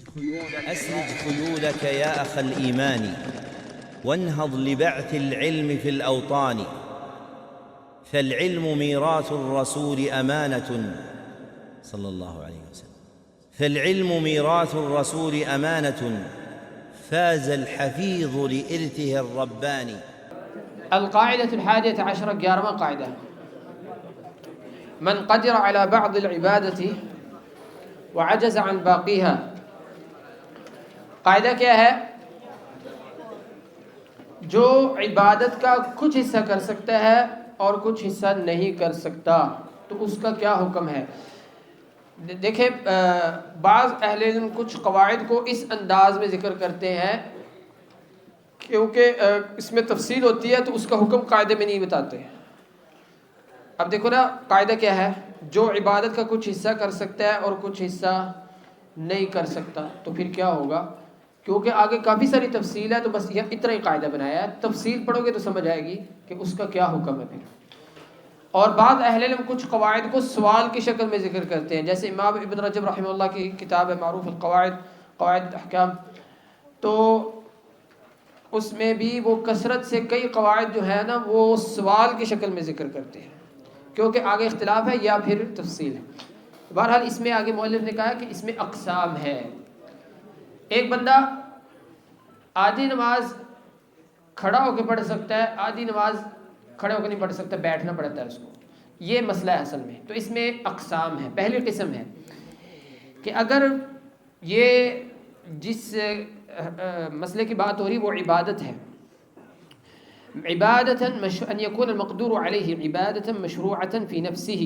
أسرج خيولك يا أخ الإيمان وانهض لبعث العلم في الأوطان، فالعلم ميراث الرسول أمانة صلى الله عليه وسلم، فالعلم ميراث الرسول أمانة فاز الحفيظ لإرثه الرباني. القاعدة 11 11واں قاعدہ، من قدر على بعض العبادة وعجز عن باقیها. قاعدہ کیا ہے؟ جو عبادت کا کچھ حصہ کر سکتا ہے اور کچھ حصہ نہیں کر سکتا تو اس کا کیا حکم ہے؟ دیکھیں، بعض اہل علم کچھ قواعد کو اس انداز میں ذکر کرتے ہیں کیونکہ اس میں تفصیل ہوتی ہے تو اس کا حکم قاعدے میں نہیں بتاتے. اب دیکھو نا، قاعدہ کیا ہے؟ جو عبادت کا کچھ حصہ کر سکتا ہے اور کچھ حصہ نہیں کر سکتا تو پھر کیا ہوگا؟ کیونکہ آگے کافی ساری تفصیل ہے تو بس یہ اتنا ہی قاعدہ بنایا ہے. تفصیل پڑھو گے تو سمجھ آئے گی کہ اس کا کیا حکم ہے پھر. اور بعض اہل علم کچھ قواعد کو سوال کی شکل میں ذکر کرتے ہیں، جیسے امام ابن رجب رحمہ اللہ کی کتاب ہے معروف القواعد، قواعد احکام، تو اس میں بھی وہ کثرت سے کئی قواعد جو ہے نا وہ سوال کی شکل میں ذکر کرتے ہیں کیونکہ آگے اختلاف ہے یا پھر تفصیل ہے. بہرحال اس میں آگے مؤلف نے کہا کہ اس میں اقسام ہے. ایک بندہ آدھی نماز کھڑا ہو کے پڑھ سکتا ہے، آدھی نماز کھڑے ہو کے نہیں پڑھ سکتا، بیٹھنا پڑتا ہے اس کو. یہ مسئلہ ہے اصل میں. تو اس میں اقسام ہے. پہلی قسم ہے کہ اگر یہ جس مسئلے کی بات ہو رہی وہ عبادت ہے، عبادتاً ان يكون المقدور عليه عبادتاً مشروعة في نفسه،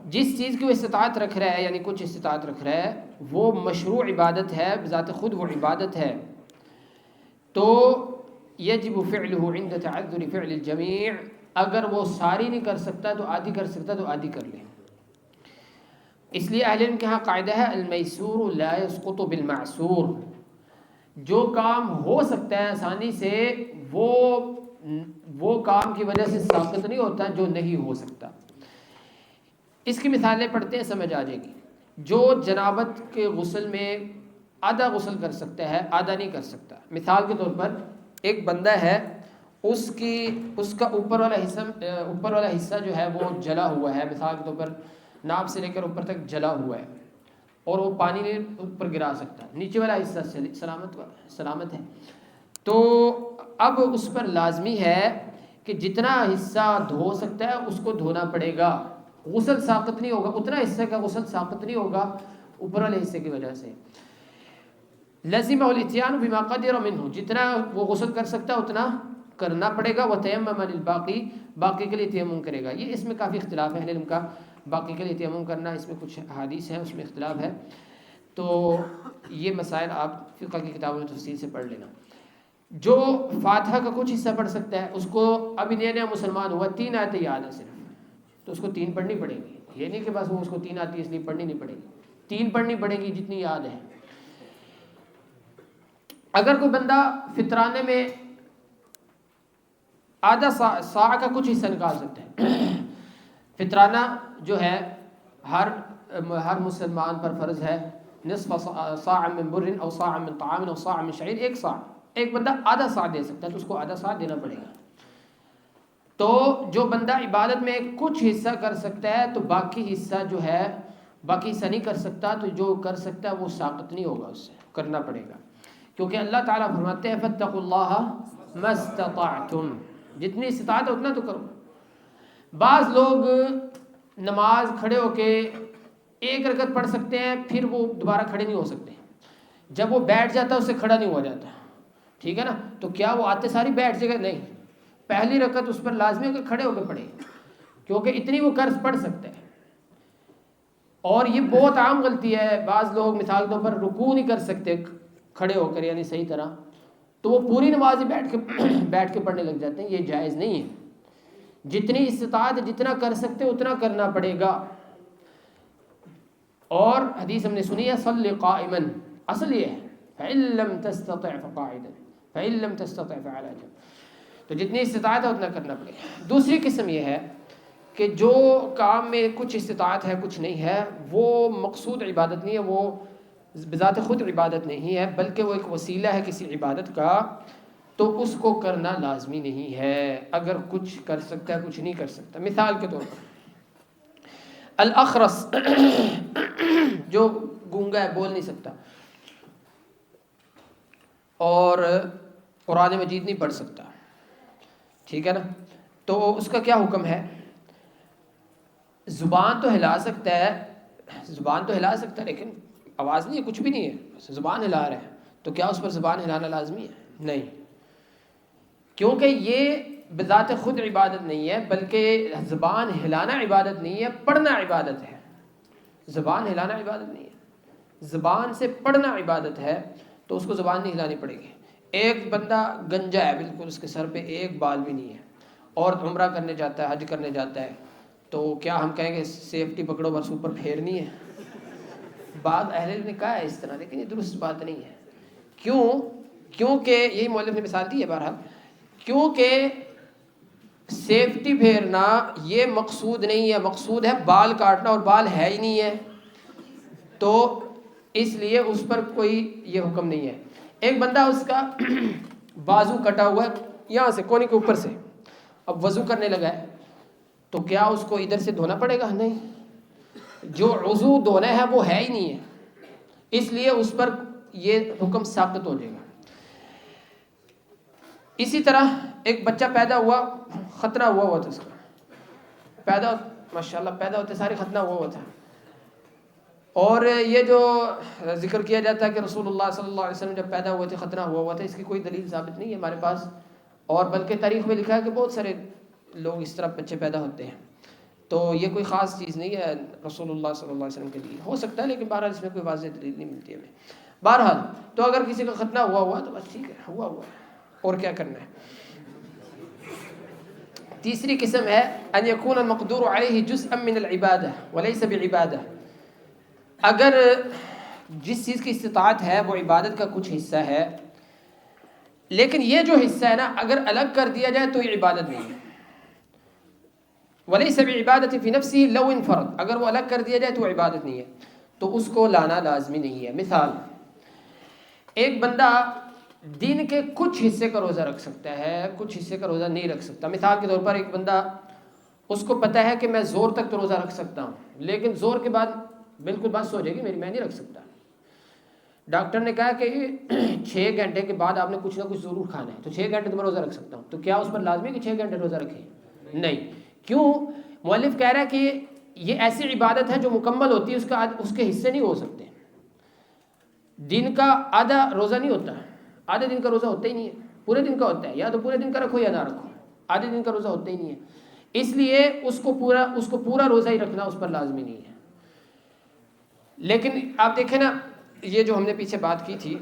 جس چیز کی وہ استطاعت رکھ رہا ہے، یعنی کچھ استطاعت رکھ رہا ہے، وہ مشروع عبادت ہے، بذات خود وہ عبادت ہے، تو یجب فعله عند تعذر فعل الجميع. اگر وہ ساری نہیں کر سکتا تو آدھی کر سکتا تو آدھی کر لے. اس لیے اہل علم کے ہاں قاعدہ ہے المیسور لا يسقط بالمعسور. جو کام ہو سکتا ہے آسانی سے وہ کام کی وجہ سے ساقط نہیں ہوتا جو نہیں ہو سکتا. اس کی مثالیں پڑھتے ہیں، سمجھ آ جائے گی. جو جنابت کے غسل میں آدھا غسل کر سکتا ہے، آدھا نہیں کر سکتا. مثال کے طور پر ایک بندہ ہے، اس کا اوپر والا حصہ جو ہے وہ جلا ہوا ہے، مثال کے طور پر ناف سے لے کر اوپر تک جلا ہوا ہے اور وہ پانی نہیں اوپر گرا سکتا، نیچے والا حصہ سلامت ہے. تو اب اس پر لازمی ہے کہ جتنا حصہ دھو سکتا ہے اس کو دھونا پڑے گا. غسل ساقط نہیں ہوگا، اتنا حصہ کا غسل ساقط نہیں ہوگا اوپر والے حصے کی وجہ سے. لزمہ الاتیان بما قدر منہ، جتنا وہ غسل کر سکتا ہے اتنا کرنا پڑے گا. وتیمم للباقی، باقی کے لیے تیمم کرے گا. یہ اس میں کافی اختلاف ہے اہل علم کا، باقی کے لیے تیمم کرنا، اس میں کچھ احادیث ہیں اس میں اختلاف ہے. تو یہ مسائل آپ فقہ کی کتابوں میں تفصیل سے پڑھ لینا. جو فاتحہ کا کچھ حصہ پڑھ سکتا ہے، اس کو ابھی نیا مسلمان ہوا، 3 آیتیں یاد ہیں صرف، تو اس کو 3 پڑھنی پڑیں گی. یہ نہیں کہ بس وہ اس کو 3 آتی ہے اس لیے پڑھنی نہیں پڑے گی، 3 پڑھنی پڑیں گی جتنی یاد ہے. اگر کوئی بندہ فطرانے میں آدھا سا کا کچھ حصہ نکال سکتا ہے، فطرانہ جو ہے ہر مسلمان پر فرض ہے، نصف صاع من بر او صاع من طعام او صاع من شعیر، ایک صاع. ایک بندہ آدھا صاع دے سکتا ہے تو اس کو آدھا صاع دینا پڑے گا. تو جو بندہ عبادت میں کچھ حصہ کر سکتا ہے تو باقی حصہ جو ہے، باقی حصہ نہیں کر سکتا تو جو کر سکتا ہے وہ ساقط نہیں ہوگا، اس سے کرنا پڑے گا. کیونکہ اللہ تعالیٰ فرماتے ہیں فاتقوا اللہ ما استطعتم، جتنی استطاعت ہے اتنا تو کرو. بعض لوگ نماز کھڑے ہو کے 1 رکعت پڑھ سکتے ہیں، پھر وہ دوبارہ کھڑے نہیں ہو سکتے. جب وہ بیٹھ جاتا ہے اس سے کھڑا نہیں ہوا جاتا، ٹھیک ہے نا. تو کیا وہ آتے ساری بیٹھ جائے گا؟ نہیں، پہلی رکعت اس پر لازمی ہے کہ کھڑے ہو کے پڑھے، کیونکہ اتنی وہ قرض پڑھ سکتا ہے. اور یہ بہت عام غلطی ہے، بعض لوگ مثال کے طور پر رکوع نہیں کر سکتے کھڑے ہو کر، یعنی صحیح طرح، تو وہ پوری نماز ہی بیٹھ کے پڑھنے لگ جاتے ہیں. یہ جائز نہیں ہے. جتنی استطاعت جتنا کر سکتے اتنا کرنا پڑے گا. اور حدیث ہم نے سنی ہے صلی قائما، اصل یہ ہے فَإِن لَمْ تَسْتَطِعْ فَقَاعِدًا فَإِن لَمْ تَسْتَطِعْ فَعَلَى جنب. تو جتنی استطاعت ہے اتنا کرنا پڑے گا. دوسری قسم یہ ہے کہ جو کام میں کچھ استطاعت ہے کچھ نہیں ہے، وہ مقصود عبادت نہیں ہے، وہ بذات خود عبادت نہیں ہے بلکہ وہ ایک وسیلہ ہے کسی عبادت کا، تو اس کو کرنا لازمی نہیں ہے۔ اگر کچھ کر سکتا ہے کچھ نہیں کر سکتا۔ مثال کے طور پر الاخرس جو گونگا ہے، بول نہیں سکتا اور قرآن مجید نہیں پڑھ سکتا، ٹھیک ہے نا، تو اس کا کیا حکم ہے؟ زبان تو ہلا سکتا ہے، زبان تو ہلا سکتا ہے لیکن آواز نہیں ہے، کچھ بھی نہیں ہے، زبان ہلا رہا ہے، تو کیا اس پر زبان ہلانا لازمی ہے؟ نہیں، کیونکہ یہ بذات خود عبادت نہیں ہے بلکہ زبان ہلانا عبادت نہیں ہے، پڑھنا عبادت ہے۔ زبان ہلانا عبادت نہیں ہے، زبان سے پڑھنا عبادت ہے، تو اس کو زبان نہیں ہلانی پڑے گی۔ ایک بندہ گنجا ہے بالکل، اس کے سر پہ ایک بال بھی نہیں ہے اور عمرہ کرنے جاتا ہے، حج کرنے جاتا ہے، تو کیا ہم کہیں گے سیفٹی پکڑو بس اوپر پھیرنی ہے؟ بعض اہل علم نے کہا ہے اس طرح، لیکن یہ درست بات نہیں ہے۔ کیونکہ یہی مؤلف نے مثال دی ہے بہرحال، کیونکہ سیفٹی پھیرنا یہ مقصود نہیں ہے، مقصود ہے بال کاٹنا، اور بال ہے ہی نہیں ہے، تو اس لیے اس پر کوئی یہ حکم نہیں ہے۔ ایک بندہ اس کا بازو کٹا ہوا ہے یہاں سے کونے کے اوپر سے، اب وضو کرنے لگا ہے، تو کیا اس کو ادھر سے دھونا پڑے گا؟ نہیں، جو عضو دھونا ہے وہ ہے ہی نہیں ہے، اس لیے اس پر یہ حکم ساقط ہو جائے گا۔ اسی طرح ایک بچہ پیدا ہوا، ختنہ ہوا تھا، اس کا ماشاءاللہ پیدا ہوتے سارے ختنہ ہوا تھا، اور یہ جو ذکر کیا جاتا ہے کہ رسول اللہ صلی اللہ علیہ وسلم جب پیدا ہوئے تھے ختنہ ہوا تھا، اس کی کوئی دلیل ثابت نہیں ہے ہمارے پاس، اور بلکہ تاریخ میں لکھا ہے کہ بہت سارے لوگ اس طرح بچے پیدا ہوتے ہیں، تو یہ کوئی خاص چیز نہیں ہے رسول اللہ صلی اللہ علیہ وسلم کے لیے، ہو سکتا ہے لیکن بہرحال اس میں کوئی واضح دلیل نہیں ملتی ہمیں۔ بہرحال تو اگر کسی کا ختنہ ہوا تو بس ٹھیک ہے، ہوا اور کیا کرنا ہے۔ تیسری قسم ہے ان یکون المقدور علیہ جزءا من العبادہ وليس بعبادہ، اگر جس چیز کی استطاعت ہے وہ عبادت کا کچھ حصہ ہے، لیکن یہ جو حصہ ہے نا اگر الگ کر دیا جائے تو یہ عبادت نہیں ہے۔ وَلَيْسَ بِعِبَادَةٍ فِي نَفْسِهِ لَوْ انْفَرَدَ، اگر وہ الگ کر دیا جائے تو عبادت نہیں ہے، تو اس کو لانا لازمی نہیں ہے۔ مثال، ایک بندہ دن کے کچھ حصے کا روزہ رکھ سکتا ہے، کچھ حصے کا روزہ نہیں رکھ سکتا۔ مثال کے طور پر ایک بندہ، اس کو پتہ ہے کہ میں زور تک تو روزہ رکھ سکتا ہوں، لیکن زور کے بعد بالکل بس ہو جائے گی میری، میں نہیں رکھ سکتا۔ ڈاکٹر نے کہا کہ 6 گھنٹے کے بعد آپ نے کچھ نہ کچھ ضرور کھانا ہے، تو 6 گھنٹے تو میں روزہ رکھ سکتا ہوں، تو کیا اس پر لازمی ہے کہ 6 گھنٹے روزہ رکھیں؟ نہیں۔ کیوں؟ مؤلف کہہ رہا ہے کہ یہ ایسی عبادت ہے جو مکمل ہوتی ہے، اس کے حصے نہیں ہو سکتے۔ دن کا آدھا روزہ نہیں ہوتا، آدھے دن کا روزہ ہوتا ہی نہیں ہے، پورے دن کا ہوتا ہے، یا تو پورے دن کا رکھو یا نہ رکھو، آدھے دن کا روزہ ہوتا ہی نہیں ہے، اس لیے اس کو پورا روزہ ہی رکھنا اس پر لازمی نہیں ہے۔ لیکن آپ دیکھیں نا، یہ جو ہم نے پیچھے بات کی تھی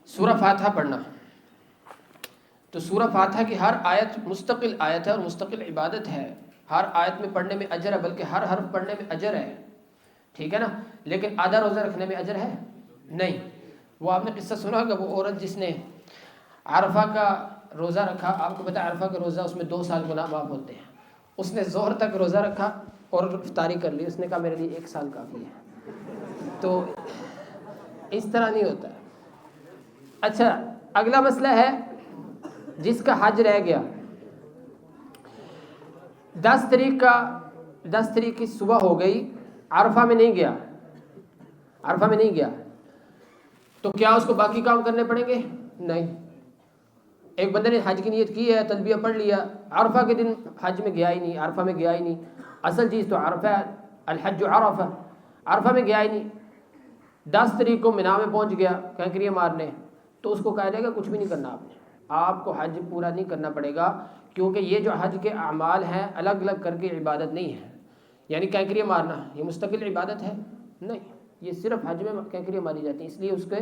سورہ فاتحہ پڑھنا، تو سورہ فاتحہ کی ہر آیت مستقل آیت ہے اور مستقل عبادت ہے، ہر آیت میں پڑھنے میں اجر ہے، بلکہ ہر حرف پڑھنے میں اجر ہے، ٹھیک ہے نا، لیکن آدھا روزہ رکھنے میں اجر ہے نہیں۔ وہ آپ نے قصہ سنا ہوگا، وہ عورت جس نے عرفہ کا روزہ رکھا، آپ کو پتہ ہے عرفہ کا روزہ اس میں 2 سال گناہ معاف ہوتے ہیں، اس نے ظہر تک روزہ رکھا اور افطاری کر لی، اس نے کہا میرے لیے 1 سال کافی ہے، تو اس طرح نہیں ہوتا ہے۔ اچھا، اگلا مسئلہ ہے جس کا حج رہ گیا، 10 تاریخ کی صبح ہو گئی، عرفہ میں نہیں گیا، تو کیا اس کو باقی کام کرنے پڑیں گے؟ نہیں۔ ایک بندے نے حج کی نیت کی ہے، تلبیہ پڑھ لیا، عرفہ کے دن حج میں گیا ہی نہیں، عرفہ میں گیا ہی نہیں، اصل چیز تو عرفہ ہے، الحج عرفہ، عرفہ میں گیا ہی نہیں، 10 تاریخ کو مینا میں پہنچ گیا کنکریاں مارنے، تو اس کو کہا جائے گا کچھ بھی نہیں کرنا، آپ کو حج پورا نہیں کرنا پڑے گا، کیونکہ یہ جو حج کے اعمال ہیں الگ الگ کر کے عبادت نہیں ہے، یعنی کنکریاں مارنا یہ مستقل عبادت ہے نہیں، یہ صرف حج میں کنکریاں ماری جاتی ہیں، اس لیے اس کے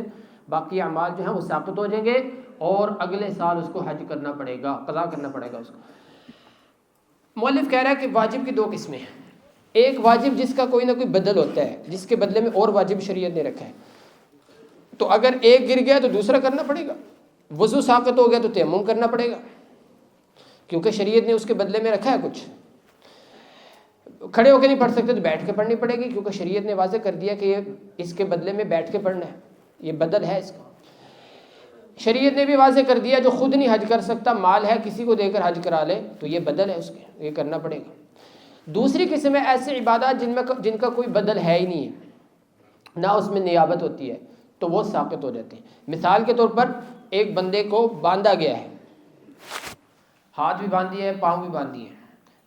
باقی اعمال جو ہیں وہ ساقط ہو جائیں گے اور اگلے سال اس کو حج کرنا پڑے گا، قضا کرنا پڑے گا اس کو۔ مؤلف کہہ رہا ہے کہ واجب کی 2 قسمیں ہیں، ایک واجب جس کا کوئی نہ کوئی بدل ہوتا ہے، جس کے بدلے میں اور واجب شریعت نے رکھا ہے، تو اگر ایک گر گیا تو دوسرا کرنا پڑے گا، وضو ساقط ہو گیا تو تیمم کرنا پڑے گا، کیونکہ شریعت نے اس کے بدلے میں رکھا ہے کچھ۔ کھڑے ہو کے نہیں پڑھ سکتے تو بیٹھ کے پڑھنی پڑے گی، کیونکہ شریعت نے واضح کر دیا کہ یہ اس کے بدلے میں بیٹھ کے پڑھنا ہے، یہ بدل ہے اس کا۔ شریعت نے بھی واضح کر دیا جو خود نہیں حج کر سکتا، مال ہے کسی کو دے کر حج کرا لے تو یہ بدل ہے اس کے، یہ کرنا پڑے گا۔ دوسری قسم ہے ایسے عبادات جن کا کوئی بدل ہے ہی نہیں ہے، نہ اس میں نیابت ہوتی ہے، تو وہ ساقط ہو جاتے ہیں۔ مثال کے طور پر ایک بندے کو باندھا گیا ہے، ہاتھ بھی باندھ دیے ہیں، پاؤں بھی باندھ دیے ہیں،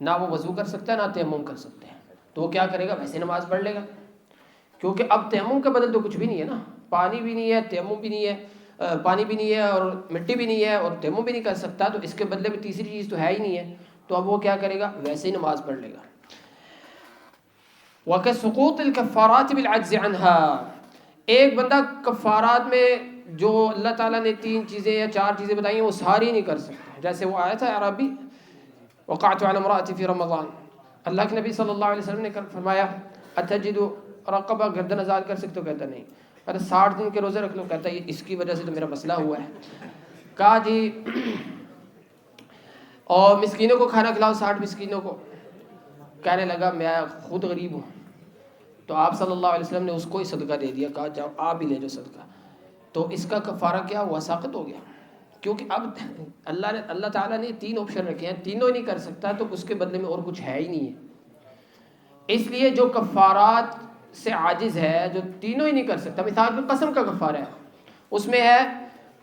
نہ وہ وضو کر سکتا ہے نہ تیمم کر سکتے ہیں، تو وہ کیا کرے گا؟ ویسے نماز پڑھ لے گا، کیونکہ اب تیمم کا بدل تو کچھ بھی نہیں ہے نا، پانی بھی نہیں ہے، تیمم بھی نہیں ہے، پانی بھی نہیں ہے اور مٹی بھی نہیں ہے اور تیمم بھی نہیں کر سکتا، تو اس کے بدلے میں تیسری چیز تو ہے ہی نہیں ہے، تو اب وہ کیا کرے گا؟ ویسے ہی نماز پڑھ لے گا۔ وَكَسُقُوطِ الْكَفَّارَاتِ بِالْعَجْزِ عَنْهَا، ایک بندہ کفارات میں جو اللہ تعالیٰ نے 3 چیزیں یا 4 چیزیں بتائی ہیں وہ ساری نہیں کر سکتا، جیسے وہ آیا تھا عربی وقعت علی امرأتی فی رمضان، اللہ کے نبی صلی اللہ علیہ وسلم نے فرمایا اتجد رقبہ، گردن آزاد کر سکتے ہو؟ کہتا نہیں۔ کہتا 60 دن کے روزے رکھ لو، کہتا ہے اس کی وجہ سے تو میرا مسئلہ ہوا ہے۔ کہا جی اور مسکینوں کو کھانا کھلاؤ، 60 مسکینوں کو، کہنے لگا میں خود غریب ہوں، تو آپ صلی اللہ علیہ وسلم نے اس کو ہی صدقہ دے دیا، کہا جاؤ آپ ہی لے جو صدقہ، تو اس کا کفارہ کیا ہوا؟ ساقط ہو گیا، کیونکہ اب اللہ تعالیٰ نے 3 آپشن رکھے ہیں، تینوں ہی نہیں کر سکتا تو اس کے بدلے میں اور کچھ ہے ہی نہیں ہے۔ اس لیے جو کفارات سے عاجز ہے، جو تینوں ہی نہیں کر سکتا، مثال کے قسم کا کفارہ ہے، اس میں ہے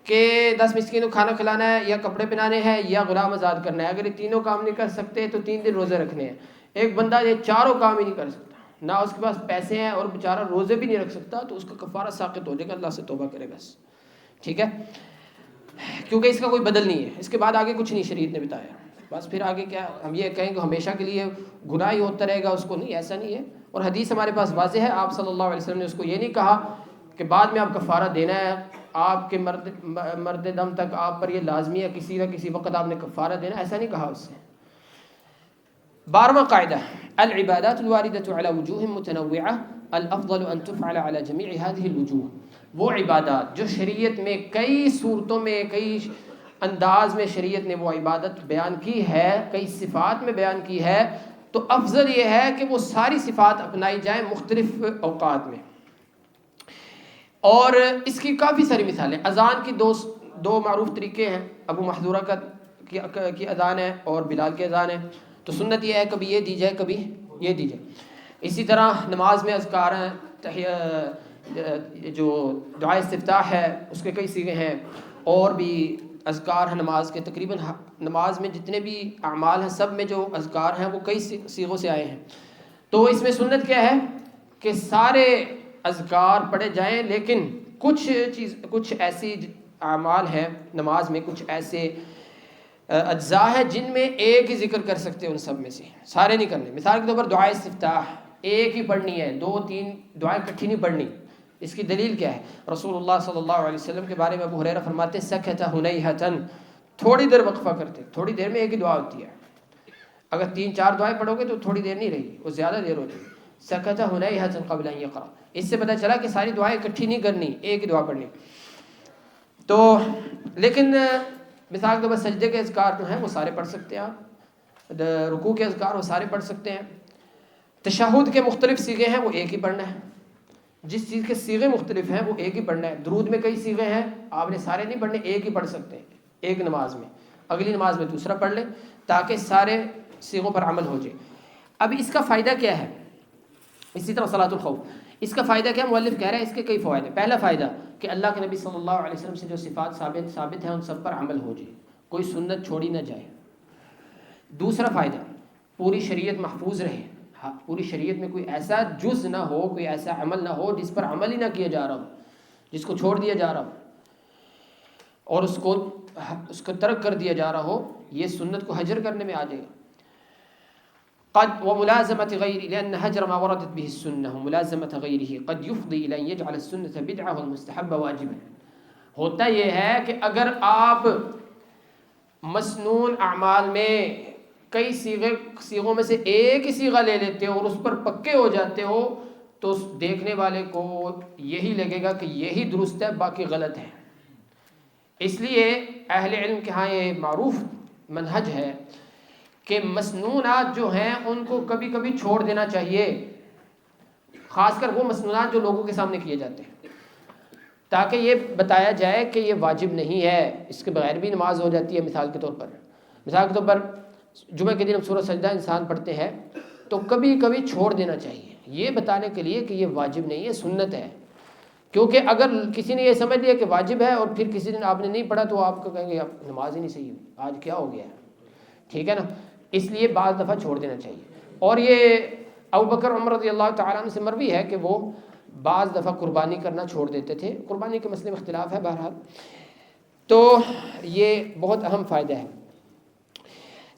کہ 10 مسکین کو کھانا کھلانا ہے یا کپڑے پہنانے ہیں یا غلام آزاد کرنا ہے، اگر یہ تینوں کام نہیں کر سکتے تو 3 دن روزے رکھنے ہیں۔ ایک بندہ یہ چاروں کام ہی نہیں کر سکتا، نہ اس کے پاس پیسے ہیں اور بیچارہ روزے بھی نہیں رکھ سکتا، تو اس کا کفارہ ساقط ہو جائے گا، اللہ سے توبہ کرے بس، ٹھیک ہے، کیونکہ اس کا کوئی بدل نہیں ہے، اس کے بعد آگے کچھ نہیں شریعت نے بتایا، بس پھر آگے کیا ہم یہ کہیں کہ ہمیشہ کے لیے گناہ ہی ہوتا رہے گا، اس کو نہیں، ایسا نہیں ہے، اور حدیث ہمارے پاس واضح ہے، آپ صلی اللہ علیہ وسلم نے اس کو یہ نہیں کہا کہ بعد میں آپ کفارہ دینا ہے، آپ کے مرد دم تک آپ پر یہ لازمی ہے، کسی نہ کسی وقت آپ نے کفارہ دینا، ایسا نہیں کہا اس سے۔ 12واں قاعدہ، العبادات الواردة على وجوه متنوعة الافضل ان تفعل على جميع هذه الوجوه، وہ عبادات جو شریعت میں کئی صورتوں میں کئی انداز میں شریعت نے وہ عبادت بیان کی ہے، کئی صفات میں بیان کی ہے، تو افضل یہ ہے کہ وہ ساری صفات اپنائی جائیں مختلف اوقات میں۔ اور اس کی کافی ساری مثالیں، اذان کی دو معروف طریقے ہیں، ابو محذورہ کی اذان ہے اور بلال کی اذان ہے، تو سنت یہ ہے کبھی یہ دی جائے کبھی یہ دی جائے۔ اسی طرح نماز میں اذکار ہیں، جو دعائے استفتاح ہے اس کے کئی صیغے ہیں، اور بھی اذکار ہیں نماز کے، تقریباً نماز میں جتنے بھی اعمال ہیں سب میں جو اذکار ہیں وہ کئی صیغوں سے آئے ہیں۔ تو اس میں سنت کیا ہے کہ سارے اذکار پڑھے جائیں، لیکن کچھ ایسی اعمال ہیں نماز میں، کچھ ایسے اجزاء ہے جن میں ایک ہی ذکر کر سکتے ہیں، ان سب میں سے سارے نہیں کرنے۔ مثال کے طور پر دعائے استفتاح ایک ہی پڑھنی ہے، 2-3 دعائیں اکٹھی نہیں پڑھنی۔ اس کی دلیل کیا ہے؟ رسول اللہ صلی اللہ علیہ وسلم کے بارے میں ابو ہریرہ فرماتے ہیں سکت ہنیہۃ، تھوڑی دیر وقفہ کرتے، تھوڑی دیر میں ایک ہی دعا ہوتی ہے، اگر 3-4 دعائیں پڑھو گے تو تھوڑی دیر نہیں رہی، وہ زیادہ دیر ہو جائے گی۔ سکت ہنیہۃ قبل ان یقرأ، اس سے پتہ چلا کہ ساری دعائیں اکٹھی نہیں کرنی، ایک ہی دعا پڑھنی۔ تو لیکن مثال کے طور پر سجدے کے اذکار جو ہیں وہ سارے پڑھ سکتے ہیں آپ، رکوع کے اذکار وہ سارے پڑھ سکتے ہیں، تشہد کے مختلف صیغے ہیں وہ ایک ہی پڑھنا ہے، جس چیز کے صیغے مختلف ہیں وہ ایک ہی پڑھنا ہے۔ درود میں کئی صیغے ہیں، آپ نے سارے نہیں پڑھنے، ایک ہی پڑھ سکتے ہیں ایک نماز میں، اگلی نماز میں دوسرا پڑھ لیں تاکہ سارے صیغوں پر عمل ہو جائے۔ اب اس کا فائدہ کیا ہے؟ اسی طرح صلاۃ الخوف، اس کا فائدہ کیا؟ مؤلف کہہ رہا ہے اس کے کئی فوائد ہیں۔ پہلا فائدہ کہ اللہ کے نبی صلی اللہ علیہ وسلم سے جو صفات ثابت ہیں ان سب پر عمل ہو جائے، کوئی سنت چھوڑی نہ جائے۔ دوسرا فائدہ، پوری شریعت محفوظ رہے، پوری شریعت میں کوئی ایسا جز نہ ہو، کوئی ایسا عمل نہ ہو جس پر عمل ہی نہ کیا جا رہا ہو، جس کو چھوڑ دیا جا رہا ہو اور اس کو ترک کر دیا جا رہا ہو، یہ سنت کو حجر کرنے میں آ جائے گا۔ قد وملازمة غيره لأن هجر ما وردت به السنة وملازمة غيره قد يفضي إلى أن يجعل السنة بدعة والمستحب واجبا۔ ہوتا یہ ہے کہ اگر آپ مسنون اعمال میں کئی صیغوں میں سے ایک ہی صیغہ لے لیتے ہو اور اس پر پکے ہو جاتے ہو تو دیکھنے والے کو یہی لگے گا کہ یہی درست ہے باقی غلط ہے۔ اس لیے اہل علم کے ہاں یہ معروف منہج ہے کہ مسنونات جو ہیں ان کو کبھی کبھی چھوڑ دینا چاہیے، خاص کر وہ مسنونات جو لوگوں کے سامنے کیے جاتے ہیں، تاکہ یہ بتایا جائے کہ یہ واجب نہیں ہے، اس کے بغیر بھی نماز ہو جاتی ہے۔ مثال کے طور پر جمعہ کے دن ہم سورۃ سجدہ انسان پڑھتے ہیں تو کبھی کبھی چھوڑ دینا چاہیے، یہ بتانے کے لیے کہ یہ واجب نہیں ہے، سنت ہے۔ کیونکہ اگر کسی نے یہ سمجھ لیا کہ واجب ہے اور پھر کسی دن آپ نے نہیں پڑھا تو آپ کو کہیں گے اب نماز ہی نہیں صحیح ہوئی، آج کیا ہو گیا ہے، ٹھیک ہے نا؟ اس لیے بعض دفعہ چھوڑ دینا چاہیے۔ اور یہ ابوبکر عمر رضی اللہ تعالیٰ عنہ سے مروی ہے کہ وہ بعض دفعہ قربانی کرنا چھوڑ دیتے تھے، قربانی کے مسئلے میں اختلاف ہے بہرحال، تو یہ بہت اہم فائدہ ہے۔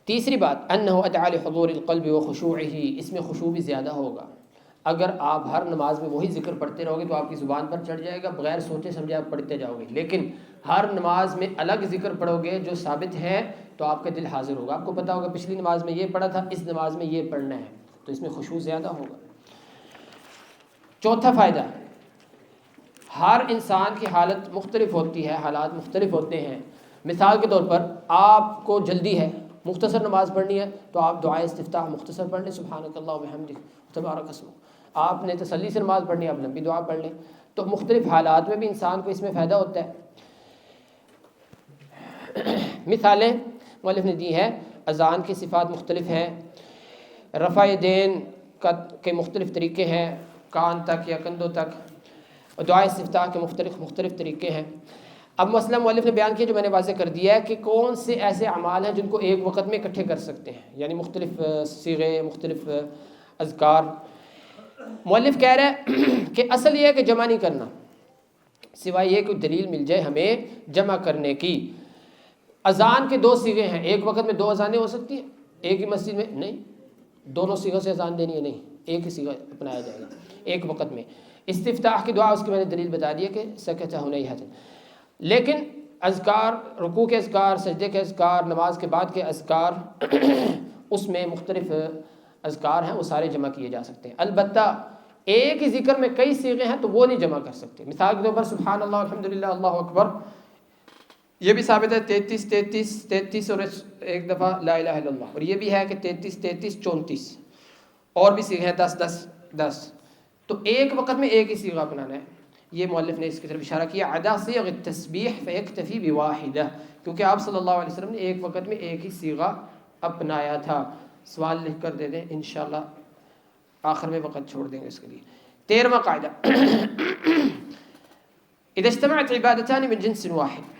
تیسری بات انہ ادعى لحضور القلب وخشوعه، اس میں خشوع بھی زیادہ ہوگا۔ اگر آپ ہر نماز میں وہی ذکر پڑھتے رہو گے تو آپ کی زبان پر چڑھ جائے گا، بغیر سوچے سمجھے آپ پڑھتے جاؤ گے، لیکن ہر نماز میں الگ ذکر پڑھو گے جو ثابت ہے تو آپ کا دل حاضر ہوگا، آپ کو پتہ ہوگا پچھلی نماز میں یہ پڑھا تھا، اس نماز میں یہ پڑھنا ہے، تو اس میں خشوع زیادہ ہوگا۔ چوتھا فائدہ، ہر انسان کی حالت مختلف ہوتی ہے، حالات مختلف ہوتے ہیں۔ مثال کے طور پر آپ کو جلدی ہے، مختصر نماز پڑھنی ہے تو آپ دعائے استفتاح مختصر پڑھ لیں، سبحانک اللہم وبحمدک تبارک اسمک۔ آپ نے تسلی سے نماز پڑھنی ہے، آپ لمبی دعا پڑھ لیں۔ تو مختلف حالات میں بھی انسان کو اس میں فائدہ ہوتا ہے۔ مثالیں مؤلف نے دی ہیں، اذان کی صفات مختلف ہیں، رفع دین کے مختلف طریقے ہیں، کان تک یا کندھوں تک، اور دعائے استفتاح کے مختلف طریقے ہیں۔ اب مسئلہ مؤلف نے بیان کیا جو میں نے واضح کر دیا ہے کہ کون سے ایسے اعمال ہیں جن کو ایک وقت میں اکٹھے کر سکتے ہیں، یعنی مختلف صیغے، مختلف اذکار۔ مؤلف کہہ رہا ہے کہ اصل یہ ہے کہ جمع نہیں کرنا، سوائے یہ کہ دلیل مل جائے ہمیں جمع کرنے کی۔ اذان کے دو صیغے ہیں، ایک وقت میں دو اذانیں ہو سکتی ہیں ایک ہی مسجد میں؟ نہیں، دونوں صیغوں سے اذان دینی ہے، نہیں، ایک ہی صیغہ اپنایا جائے گا ایک وقت میں۔ استفتاح کی دعا اس کی میں نے دلیل بتا دی ہے کہ سکتہ ہنیہۃ، لیکن اذکار، رکوع کے اذکار، سجدے کے اذکار، نماز کے بعد کے اذکار اس میں مختلف اذکار ہیں، وہ سارے جمع کیے جا سکتے ہیں۔ البتہ ایک ہی ذکر میں کئی صیغے ہیں تو وہ نہیں جمع کر سکتے۔ مثال کے طور پر سبحان اللہ، الحمدللہ، اللہ اکبر، یہ بھی ثابت ہے 33 اور ایک دفعہ لا الہ الا اللہ، اور یہ بھی ہے کہ 33 34 اور بھی صیغے ہیں 10 تو ایک وقت میں ایک ہی صیغہ اپنانا ہے۔ یہ مؤلف نے اس کی طرف اشارہ کیا، عدا صیغ التسبیح فیکتفی بواحدہ، کیونکہ آپ صلی اللہ علیہ وسلم نے ایک وقت میں ایک ہی صیغہ اپنایا تھا۔ سوال لکھ کر دے دیں، انشاءاللہ آخر میں وقت چھوڑ دیں گے اس کے لیے۔ 13واں قاعدہ، اذا اجتمعت عبادتان من جنس واحد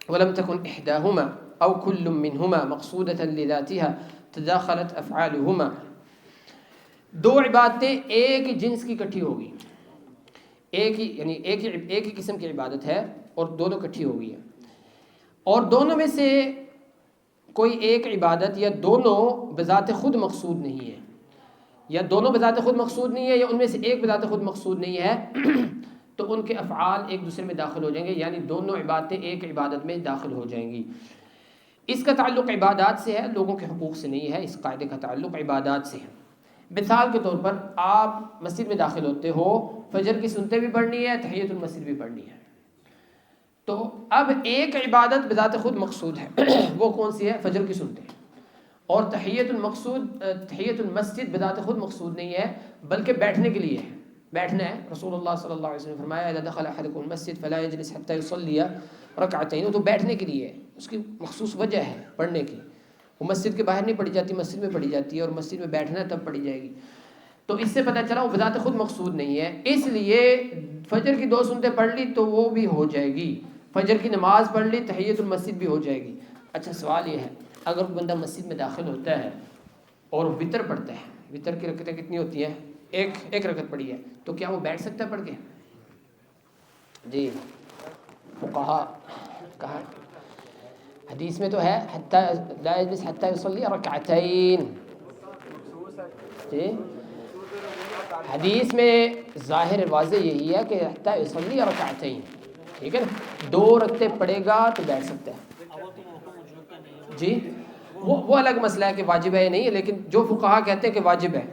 ولم تكن احداهما او كل منهما مقصودة لذاتها تداخلت افعالهما، دو عبادتیں ایک ہی جنس کی اکٹھی ہوگی، ایک ہی قسم کی عبادت ہے اور دونوں اکٹھی ہو گئی ہیں، اور دونوں میں سے کوئی ایک عبادت یا دونوں بذات خود مقصود نہیں ہے، یا دونوں بذات خود مقصود نہیں ہے، یا ان میں سے ایک بذات خود مقصود نہیں ہے، تو ان کے افعال ایک دوسرے میں داخل ہو جائیں گے، یعنی دونوں عبادتیں ایک عبادت میں داخل ہو جائیں گی۔ اس کا تعلق عبادات سے ہے، لوگوں کے حقوق سے نہیں ہے، اس قاعدے کا تعلق عبادات سے ہے۔ مثال کے طور پر آپ مسجد میں داخل ہوتے ہو، فجر کی سنتیں بھی پڑھنی ہے، تحیۃ المسجد بھی پڑھنی ہے، تو اب ایک عبادت بذات خود مقصود ہے، وہ کون سی ہے؟ فجر کی سنتیں، اور تحیۃ المسجد بذات خود مقصود نہیں ہے بلکہ بیٹھنے کے لیے ہے، بیٹھنا ہے۔ رسول اللہ صلی اللہ علیہ وسلم نے فرمایا اذا دخل احدکم المسجد فلا يجلس حتى يصلي ركعتين، تو بیٹھنے کے لیے ہے، اس کی مخصوص وجہ ہے پڑھنے کی، وہ مسجد کے باہر نہیں پڑھی جاتی، مسجد میں پڑھی جاتی ہے، اور مسجد میں بیٹھنا ہے تب پڑھی جائے گی، تو اس سے پتہ چلا وہ بذات خود مقصود نہیں ہے، اس لیے فجر کی 2 سنتیں پڑھ لی تو وہ بھی ہو جائے گی، فجر کی نماز پڑھ لی تحیۃ المسجد بھی ہو جائے گی۔ اچھا سوال یہ ہے، اگر کوئی بندہ مسجد میں داخل ہوتا ہے اور وطر پڑھتا ہے، وطر کی رکعتیں کتنی ہوتی ہیں؟ ایک رکعت پڑھی ہے، تو کیا وہ بیٹھ سکتا ہے پڑھ کے؟ جی فقہاء کہا حدیث میں تو ہے حتی لا یجلس حتی یصلی رکعتین، جی حدیث میں ظاہر واضح یہی ہے کہ حتی یصلی رکعتین، ٹھیک ہے نا، 2 رکعتیں پڑھے گا تو بیٹھ سکتا ہے۔ جی وہ الگ مسئلہ ہے کہ واجب ہے یا نہیں ہے، لیکن جو فقہاء کہتے ہیں کہ واجب ہے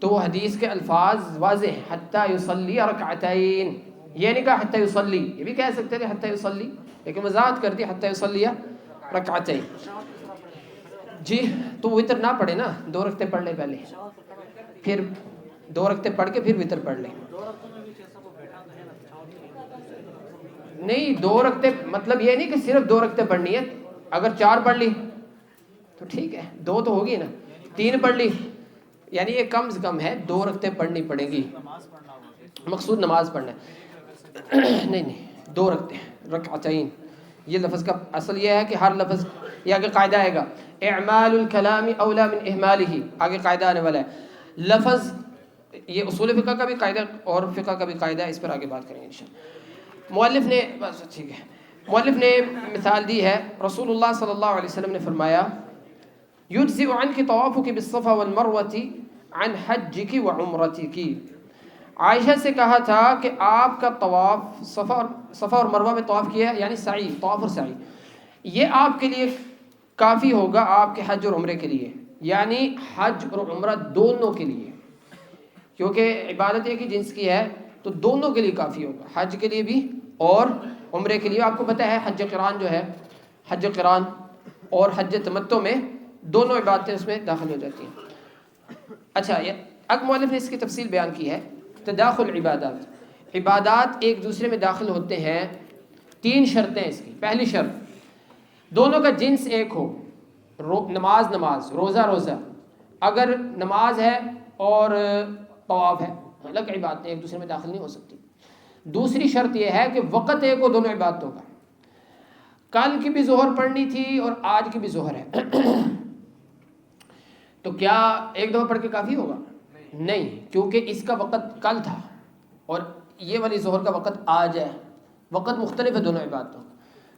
تو وہ حدیث کے الفاظ واضح ہیں، حتی یصلی رکعتین، یہ نہیں کہا حتی یصلی، یہ بھی کہہ سکتے تھے حتی یصلی، لیکن وضاحت کر دی حتی یصلی رکعتین۔ جی تو وتر نہ پڑھے نا، 2 رکعتیں پڑھ لے پہلے، پھر 2 رکعتیں پڑھ کے پھر وتر پڑھ لے. نہیں 2 رکعتیں مطلب یہ نہیں کہ صرف 2 رکعتیں پڑھنی ہے. اگر 4 پڑھ لی تو ٹھیک ہے، 2 تو ہوگی نا. 3 پڑھ لی یعنی یہ کم سے کم ہے 2 رکعتیں پڑھنی پڑے گی. مقصود نماز پڑھنا ہے. نہیں 2 رکعتیں، رکعتین. یہ لفظ کا اصل یہ ہے کہ ہر لفظ، یہ آگے قاعدہ آئے گا، اعمال الکلام اولا من اہمالہ، آگے قاعدہ آنے والا ہے. لفظ یہ اصول فقہ کا بھی قاعدہ اور فقہ کا بھی قاعدہ ہے، اس پر آگے بات کریں گے انشاءاللہ. مؤلف نے بس ٹھیک ہے، مؤلف نے مثال دی ہے. رسول اللہ صلی اللہ علیہ وسلم نے فرمایا یجزئ عنک طوافک بالصفا والمروۃ عن حجک وعمرتک. عائشہ سے کہا تھا کہ آپ کا طواف صفا اور مروہ میں طواف کیا ہے، یعنی سعی، طواف اور سعی، یہ آپ کے لیے کافی ہوگا آپ کے حج اور عمرے کے لیے، یعنی حج اور عمرہ دونوں کے لیے، کیونکہ عبادت ایک ہی جنس کی ہے تو دونوں کے لیے کافی ہوگا، حج کے لیے بھی اور عمرے کے لیے. آپ کو پتہ ہے حج قران جو ہے، حج قران اور حج تمتع میں دونوں عبادتیں اس میں داخل ہو جاتی ہیں. اچھا، اب مؤلف نے اس کی تفصیل بیان کی ہے. تداخل عبادات، عبادات ایک دوسرے میں داخل ہوتے ہیں. 3 شرطیں اس کی. پہلی شرط دونوں کا جنس ایک ہو. نماز نماز، روزہ روزہ. اگر نماز ہے اور طواف ہے، الگ عبادتیں ایک دوسرے میں داخل نہیں ہو سکتی. دوسری شرط یہ ہے کہ وقت ایک ہو دونوں عبادتوں کا. کل کی بھی ظہر پڑھنی تھی اور آج کی بھی ظہر ہے تو کیا ایک دفعہ پڑھ کے کافی ہوگا؟ نہیں، کیونکہ اس کا وقت کل تھا اور یہ والی ظہر کا وقت آج ہے. وقت مختلف ہے دونوں عبادتوں کا،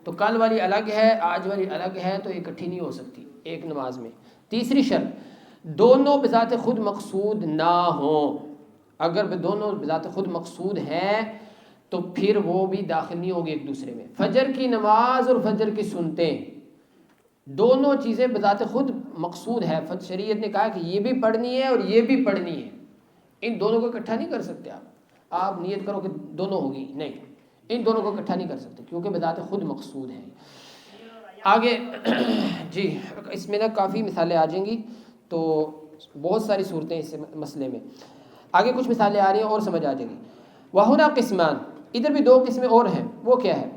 تو کل والی الگ ہے آج والی الگ ہے، تو اکٹھی نہیں ہو سکتی ایک نماز میں. تیسری شرط دونوں بذات خود مقصود نہ ہوں. اگر دونوں بذات خود مقصود ہیں تو پھر وہ بھی داخل نہیں ہوگی ایک دوسرے میں. فجر کی نماز اور فجر کی سنتیں دونوں چیزیں بذات خود مقصود ہے. شریعت نے کہا کہ یہ بھی پڑھنی ہے اور یہ بھی پڑھنی ہے، ان دونوں کو اکٹھا نہیں کر سکتے. آپ نیت کرو کہ دونوں ہوگی، نہیں، ان دونوں کو اکٹھا نہیں کر سکتے کیونکہ بذات خود مقصود ہیں. آگے جی اس میں نا کافی مثالیں آ جائیں گی، تو بہت ساری صورتیں اس مسئلے میں. آگے کچھ مثالیں آ رہی ہیں اور سمجھ آ جائیں گی. وہنا قسمان، ادھر بھی 2 قسمیں اور ہیں. وہ کیا ہے؟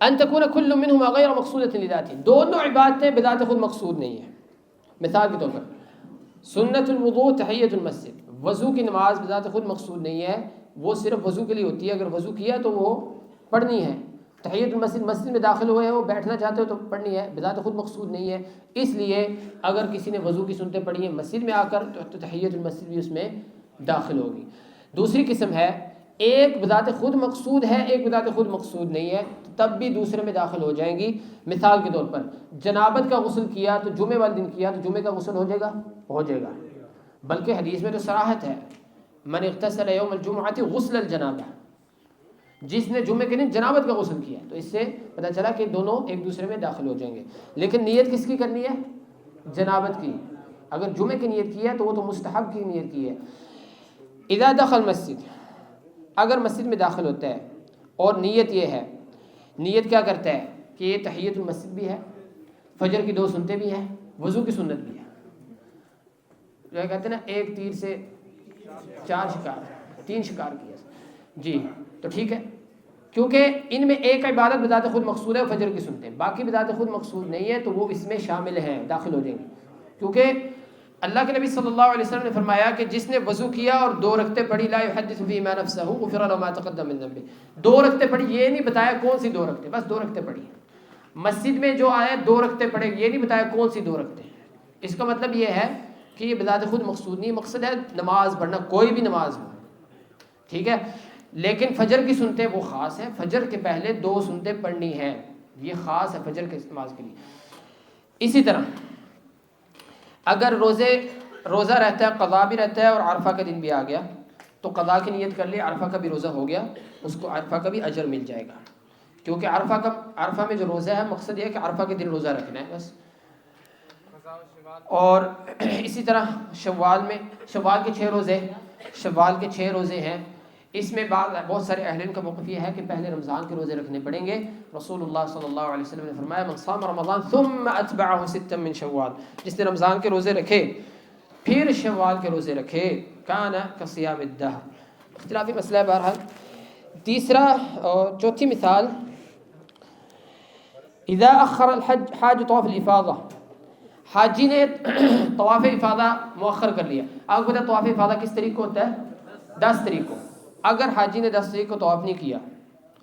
ان تکون کل منہما غیر مقصودۃ لذاتہ، دونوں عبادتیں بذات خود مقصود نہیں ہیں. مثال کے طور پر سنت الوضوء تحیۃ المسجد، وضو کی نماز بذات خود مقصود نہیں ہے، وہ صرف وضو کے لیے ہوتی ہے. اگر وضو کیا تو وہ پڑھنی ہے. تحیۃ المسجد، مسجد میں داخل ہوئے ہو بیٹھنا چاہتے ہو تو پڑھنی ہے، بذات خود مقصود نہیں ہے. اس لیے اگر کسی نے وضو کی سنتیں پڑھی ہیں مسجد میں آ کر تو تحیۃ المسجد بھی اس میں داخل ہوگی. دوسری قسم ہے ایک بذات خود مقصود ہے ایک بذات خود مقصود نہیں ہے، تب بھی دوسرے میں داخل ہو جائیں گی. مثال کے طور پر جنابت کا غسل کیا تو جمعے والے دن کیا تو جمعے کا غسل ہو جائے گا، ہو جائے گا. بلکہ حدیث میں تو صراحت ہے من اغتسل یوم الجمعۃ غسل الجنابہ، جس نے جمعے کے دن جنابت کا غسل کیا. تو اس سے پتہ چلا کہ دونوں ایک دوسرے میں داخل ہو جائیں گے. لیکن نیت کس کی کرنی ہے؟ جنابت کی. اگر جمعے کی نیت کی ہے تو وہ تو مستحب کی نیت کی ہے. اذا دخل مسجد، اگر مسجد میں داخل ہوتا ہے اور نیت یہ ہے، نیت کیا کرتا ہے کہ یہ تحیۃ المسجد بھی ہے، فجر کی 2 سنتیں بھی ہیں، وضو کی سنت بھی ہے. جو کہتے ہیں نا ایک تیر سے 4 شکار، 3 شکار کیا جی، تو ٹھیک ہے. کیونکہ ان میں ایک عبادت بذات خود مقصود ہے فجر کی سنتیں، باقی بذات خود مقصود نہیں ہے تو وہ اس میں شامل ہیں، داخل ہو جائیں گے. کیونکہ اللہ کے نبی صلی اللہ علیہ وسلم نے فرمایا کہ جس نے وضو کیا اور 2 رکعتیں پڑھی لا يحدث فيما نفسه غفر له ما تقدم من ذنبه، 2 رکعتیں پڑھی، یہ نہیں بتایا کون سی 2 رکعتیں، بس 2 رکعتیں پڑھی. مسجد میں جو آئے 2 رکعتیں پڑھے، یہ نہیں بتایا کون سی 2 رکعتیں. اس کا مطلب یہ ہے کہ یہ بذات خود مقصود نہیں، مقصد ہے نماز پڑھنا، کوئی بھی نماز ہو، ٹھیک ہے. لیکن فجر کی سنتیں وہ خاص ہیں، فجر کے پہلے 2 سنتیں پڑھنی ہیں، یہ خاص ہے فجر کے نماز کے لیے. اسی طرح اگر روزہ رہتا ہے، قضا بھی رہتا ہے اور عرفہ کا دن بھی آ گیا تو قضا کی نیت کر لی، عرفہ کا بھی روزہ ہو گیا، اس کو عرفہ کا بھی اجر مل جائے گا. کیونکہ عرفہ میں جو روزہ ہے مقصد یہ ہے کہ عرفہ کے دن روزہ رکھنا ہے بس. اور اسی طرح شوال کے 6 روزے ہیں. اس میں بہت سارے اہل علم کا موقف یہ ہے کہ پہلے رمضان کے روزے رکھنے پڑیں گے. رسول اللہ صلی اللہ علیہ وسلم نے فرمایا من صام رمضان ثم اتبعه ستا من شوال, جس نے رمضان کے روزے رکھے پھر شوال کے روزے رکھے, کان کصیام الدہر. اختلافی مسئلہ ہے بہرحال. تیسرا اور چوتھی مثال, اذا اخر الحاج طواف الافاضہ, حاجی نے طواف افاضہ مؤخر کر لیا. آپ کو پتہ ہے طواف افاضہ کس طریق کو ہوتا ہے؟ 10 طریق کو. اگر حاجی نے 10 طریق کو طواف نہیں کیا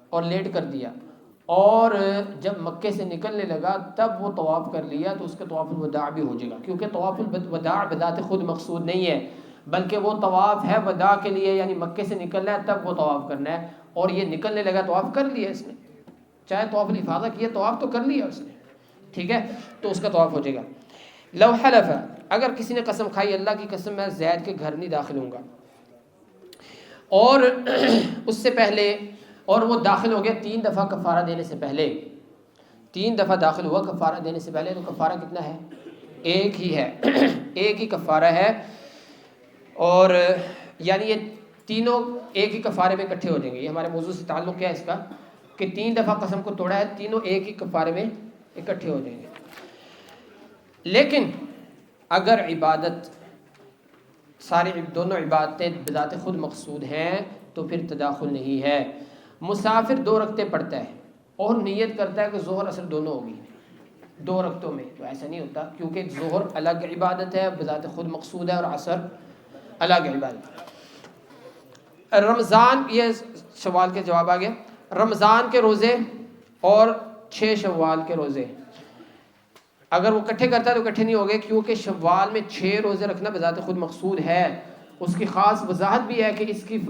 اور لیٹ کر دیا اور جب مکے سے نکلنے لگا تب وہ طواف کر لیا تو اس کا طواف الوداع بھی ہو جائے گا, کیونکہ طواف الوداع بذات خود مقصود نہیں ہے, بلکہ وہ طواف ہے وداع کے لیے, یعنی مکے سے نکلنا ہے تب وہ طواف کرنا ہے, اور یہ نکلنے لگا طواف کر لیا اس نے, چاہے طواف الافاضہ کیا طواف تو کر لیا اس نے, ٹھیک ہے, تو اس کا طواف ہو جائے گا. لو حلف, اگر کسی نے قسم کھائی اللہ کی قسم میں زید کے گھر نہیں داخل ہوں گا, اور اس سے پہلے, اور وہ داخل ہو گیا 3 دفعہ کفارہ دینے سے پہلے, 3 دفعہ داخل ہوا کفارہ دینے سے پہلے, تو کفارہ کتنا ہے؟ ایک ہی ہے, ایک ہی کفارہ ہے. اور یعنی یہ تینوں ایک ہی کفارے میں اکٹھے ہو جائیں گے. یہ ہمارے موضوع سے تعلق کیا ہے اس کا, کہ 3 دفعہ قسم کو توڑا ہے, تینوں ایک ہی کفارے میں اکٹھے ہو جائیں گے. لیکن اگر عبادت ساری دونوں عبادتیں بذات خود مقصود ہیں تو پھر تداخل نہیں ہے. مسافر 2 رکعتیں پڑھتا ہے اور نیت کرتا ہے کہ ظہر اثر دونوں ہوگی 2 رکعتوں میں, تو ایسا نہیں ہوتا, کیونکہ ظہر الگ عبادت ہے بذات خود مقصود ہے اور عصر الگ عبادت. رمضان, یہ شوال کے جواب آ گیا. رمضان کے روزے اور 6 شوال کے روزے اگر وہ اکٹھے کرتا ہے تو اکٹھے نہیں ہوگے, کیونکہ شوال میں 6 روزے رکھنا بذات خود مقصود ہے. اس کی خاص وضاحت بھی ہے کہ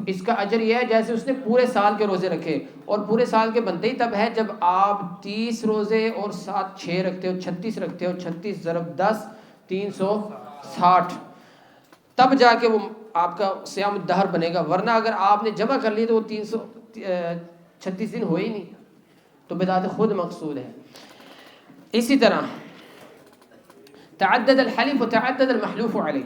اس کا اجر یہ ہے جیسے اس نے پورے سال کے روزے رکھے, اور پورے سال کے بنتے ہی تب ہے جب آپ 30 روزے اور 7 6 رکھتے ہو, 36 رکھتے ہو, 36 ضرب 10 360, تب جا کے وہ آپ کا صیام الدہر بنے گا. ورنہ اگر آپ نے جمع کر لی تو وہ 336 دن ہو ہی نہیں, تو بذات خود مقصود ہے. اسی طرح تعدد الحلف و تعدد المحلوف علیہ,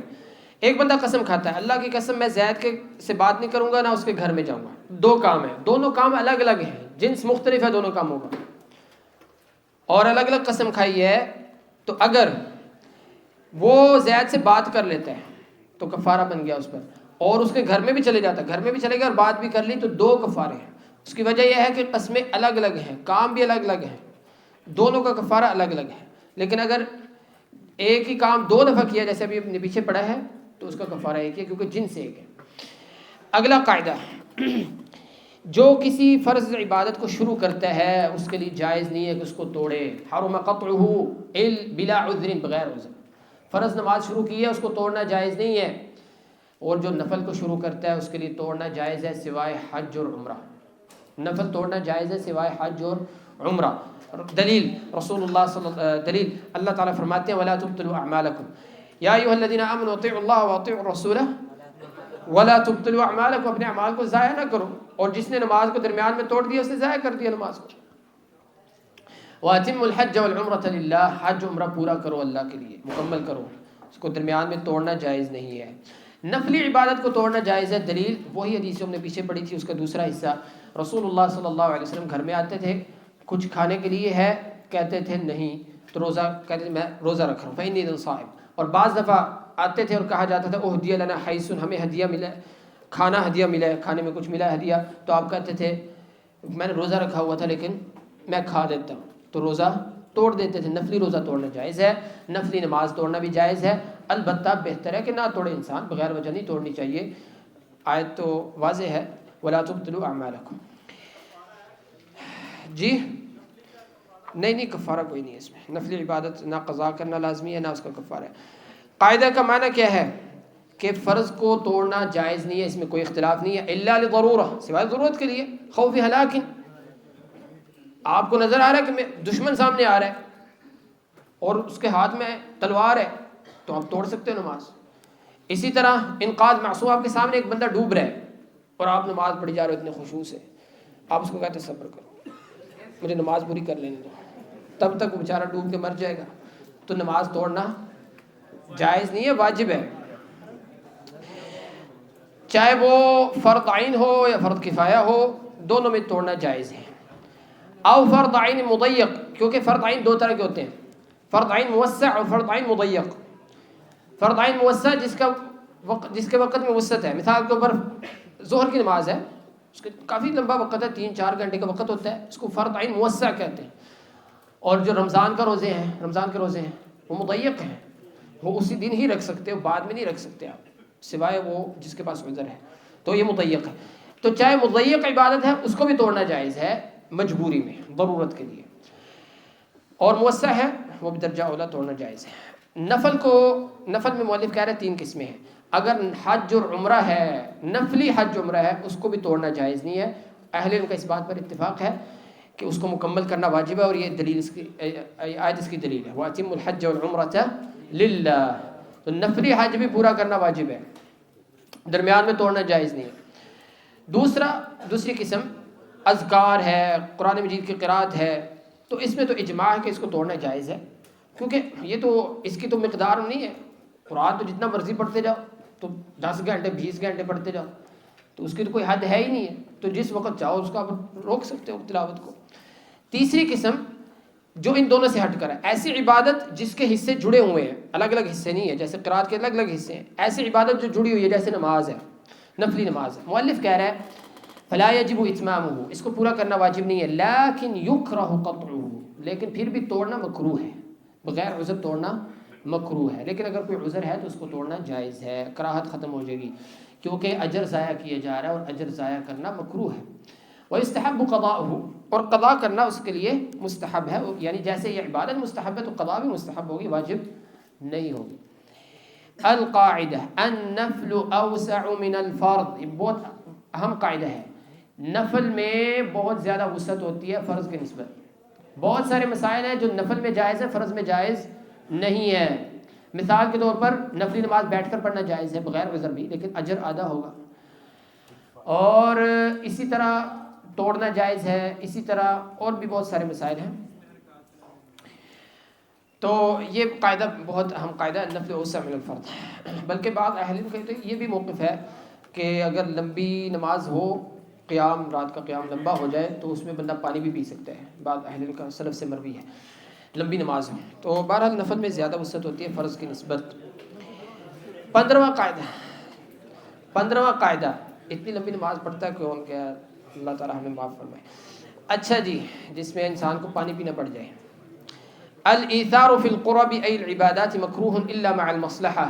ایک بندہ قسم کھاتا ہے اللہ کی قسم میں زید سے بات نہیں کروں گا نہ اس کے گھر میں جاؤں گا. 2 کام ہیں, دونوں کام الگ الگ ہیں, جنس مختلف ہے دونوں کاموں کا, اور الگ الگ قسم کھائی ہے. تو اگر وہ زید سے بات کر لیتا ہے تو کفارہ بن گیا اس پر, اور اس کے گھر میں بھی چلے جاتا ہے, گھر میں بھی چلے گا اور بات بھی کر لی, تو 2 کفارے ہیں. اس کی وجہ یہ ہے کہ قسمیں الگ الگ ہیں, کام بھی الگ الگ ہیں, دونوں کا کفارہ الگ الگ ہے. لیکن اگر ایک ہی کام 2 دفعہ کیا جیسے ابھی اپنے پیچھے پڑا ہے تو اس کا کفارہ ایک ہے, کیونکہ جنس ایک ہے. اگلا قاعدہ, جو کسی فرض عبادت کو شروع کرتا ہے اس کے لیے جائز نہیں ہے کہ اس کو توڑے. حرم قطعه بلا عذر, بغیر عذر. فرض نماز شروع کی ہے اس کو توڑنا جائز نہیں ہے, اور جو نفل کو شروع کرتا ہے اس کے لیے توڑنا جائز ہے سوائے حج اور عمرہ. نفل توڑنا جائز ہے سوائے حج اور عمرہ. دلیل رسول اللہ دلیل اللہ تعالیٰ فرماتے ہیں ولا تبطلوا اعمالکم یا ایھا الذین آمنوا اطیعوا اللہ واطیعوا الرسول ولا تبطلوا اعمالکم, اپنے اعمال کو ضائع نہ کرو. اور جس نے نماز کو درمیان میں توڑ دیا اس نے ضائع کر دیا نماز کو. واتموا الحج والعمرة للہ, حج عمرہ پورا کرو اللہ کے لیے, مکمل کرو, اس کو درمیان میں توڑنا جائز نہیں ہے. نفلی عبادت کو توڑنا جائز ہے. دلیل وہی حدیث ہم نے پیچھے پڑھی تھی, اس کا دوسرا حصہ. رسول اللہ صلی اللہ علیہ وسلم گھر میں آتے تھے, کچھ کھانے کے لیے ہے, کہتے تھے نہیں, تو روزہ کہتے تھے میں روزہ رکھ رہا ہوں, فإني صائم. اور بعض دفعہ آتے تھے اور کہا جاتا تھا اہدی لنا حیث, ہمیں ہدیہ ملا, کھانا ہدیہ ملا, کھانے میں کچھ ملا ہدیہ, تو آپ کہتے تھے میں نے روزہ رکھا ہوا تھا لیکن میں کھا لیتا ہوں, تو روزہ توڑ دیتے تھے. نفلی روزہ توڑنا جائز ہے, نفلی نماز توڑنا بھی جائز ہے. البتہ بہتر ہے کہ نہ توڑے انسان, بغیر وجہ نہیں توڑنی چاہیے. آیت تو واضح ہے ولا تبطلوا اعمالکم. جی نہیں کفارہ کوئی نہیں ہے اس میں. نفلی عبادت نہ قضا کرنا لازمی ہے نہ اس کا کفارہ ہے. قاعدہ کا معنی کیا ہے کہ فرض کو توڑنا جائز نہیں ہے, اس میں کوئی اختلاف نہیں ہے. الا لضرورہ, سوائے ضرورت کے لیے. خوف ہلاک, آپ کو نظر آ رہا ہے کہ دشمن سامنے آ رہا ہے اور اس کے ہاتھ میں تلوار ہے, تو آپ توڑ سکتے ہو نماز. اسی طرح انقاذ معصوم, آپ کے سامنے ایک بندہ ڈوب رہا ہے اور آپ نماز پڑھی جا رہے ہو اتنے خشوع سے, آپ اس کو کہتے صبر کرو, مجھے نماز پوری کر لینے دو, تب تک وہ بیچارہ ڈوب کے مر جائے گا. تو نماز توڑنا جائز نہیں ہے, واجب ہے. چاہے وہ فرض عین ہو یا فرض کفایہ ہو، دونوں میں توڑنا جائز ہے۔ او فرض عین مضیق، کیونکہ فرض عین دو طرح کے ہوتے ہیں، فرض عین موسع اور فرض عین مضیق۔ فرض عین موسع جس کے وقت میں وسعت ہے، مثال کے اوپر ظہر کی نماز ہے، اس کا کافی لمبا وقت ہے، 3-4 گھنٹے کا وقت ہوتا ہے، اس کو فرض عین موسع کہتے ہیں۔ اور جو رمضان کے روزے ہیں وہ مضیق ہیں، وہ اسی دن ہی رکھ سکتے ہو، بعد میں نہیں رکھ سکتے آپ، سوائے وہ جس کے پاس عذر ہے، تو یہ مضیق ہے۔ تو چاہے مضیق عبادت ہے اس کو بھی توڑنا جائز ہے مجبوری میں، ضرورت کے لیے، اور موسع ہے وہ بھی درجہ اولا توڑنا جائز ہے۔ نفل میں مؤلف کہہ رہے ہیں 3 قسمیں ہیں۔ اگر حج اور عمرہ ہے، نفلی حج عمرہ ہے، اس کو بھی توڑنا جائز نہیں ہے۔ اہل علم کا اس بات پر اتفاق ہے کہ اس کو مکمل کرنا واجب ہے، اور یہ دلیل اس کی آیت اس کی دلیل ہے، وَأَتِمُّ الْحَجَّ وَالْعُمْرَةَ لِلَّهِ۔ تو نفلی حج بھی پورا کرنا واجب ہے، درمیان میں توڑنا جائز نہیں ہے۔ دوسری قسم اذکار ہے، قرآن مجید کی قرات ہے، تو اس میں تو اجماع ہے کہ اس کو توڑنا جائز ہے، کیونکہ یہ تو اس کی تو مقدار نہیں ہے، قرآن تو جتنا مرضی پڑھتے جاؤ، تو 10 گھنٹے 20 گھنٹے پڑھتے جاؤ، تو اس کی تو کوئی حد ہے ہی نہیں ہے، تو جس وقت چاہو اس کو آپ روک سکتے ہو تلاوت کو۔ تیسری قسم جو ان دونوں سے ہٹ کر ہے، ایسی عبادت جس کے حصے جڑے ہوئے ہیں، الگ الگ حصے نہیں ہیں، جیسے قرات کے الگ الگ حصے ہیں، ایسی عبادت جو جڑی ہوئی ہے، جیسے نماز ہے، نفلی نماز ہے۔ مؤلف کہہ رہا ہے فلا یجب اتمامہ، اس کو پورا کرنا واجب نہیں ہے، لیکن یکرہ قطعہ، لیکن پھر بھی توڑنا مکروہ ہے، بغیر عذر توڑنا مکروہ ہے، لیکن اگر کوئی عذر ہے تو اس کو توڑنا جائز ہے، کراہت ختم ہو جائے گی، کیونکہ اجر ضائع کیا جا رہا ہے، اور اجر ضائع کرنا مکروہ ہے۔ وَيُسْتَحَبُّ قَضَاؤُهُ، اور قضا کرنا اس کے لیے مستحب ہے، یعنی جیسے یہ عبادت مستحب ہے تو قضا بھی مستحب ہوگی، واجب نہیں ہوگی۔ القاعدہ النفل اوسع من الفرض، یہ بہت اہم قاعدہ ہے، نفل میں بہت زیادہ وسعت ہوتی ہے فرض کی نسبت۔ بہت سارے مسائل ہیں جو نفل میں جائز ہے، فرض میں جائز نہیں ہے۔ مثال کے طور پر نفلی نماز بیٹھ کر پڑھنا جائز ہے بغیر عذر بھی، لیکن اجر آدھا ہوگا، اور اسی طرح توڑنا جائز ہے، اسی طرح اور بھی بہت سارے مسائل ہیں۔ تو یہ قاعدہ بہت اہم قاعدہ ہے، نفل اوسع من الفرض۔ بلکہ بعض اہل علم کہتے ہیں یہ بھی موقف ہے کہ اگر لمبی نماز ہو، قیام، رات کا قیام لمبا ہو جائے تو اس میں بندہ پانی بھی پی سکتا ہے، بعض اہل علم کا سلف سے مروی ہے، لمبی نماز ہو تو بہرحال نفل میں زیادہ وسعت ہوتی ہے فرض کی نسبت۔ 15واں قاعدہ، اتنی لمبی نماز پڑھتا ہے کون، کیا اللہ تعالیٰ ہمیں معاف فرمائے۔ اچھا جی، جس میں انسان کو پانی پینا پڑ جائے۔ الایثار فی القرب ای العبادات مکروہ الا مع المصلحہ،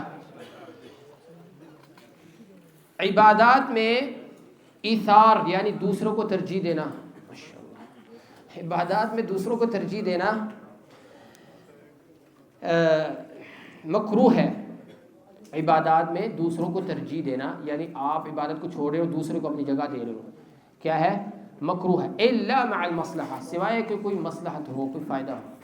عبادات میں ایثار یعنی دوسروں کو ترجیح دینا، عبادات میں دوسروں کو ترجیح دینا مکروہ ہے۔ عبادات میں دوسروں کو ترجیح دینا یعنی آپ عبادت کو چھوڑ رہے ہو، دوسرے کو اپنی جگہ دے رہے ہو، کیا ہے؟ مکروہ ہے۔ الا مع المصلحہ، سوائے کہ کوئی مصلحت ہو، کوئی فائدہ ہو۔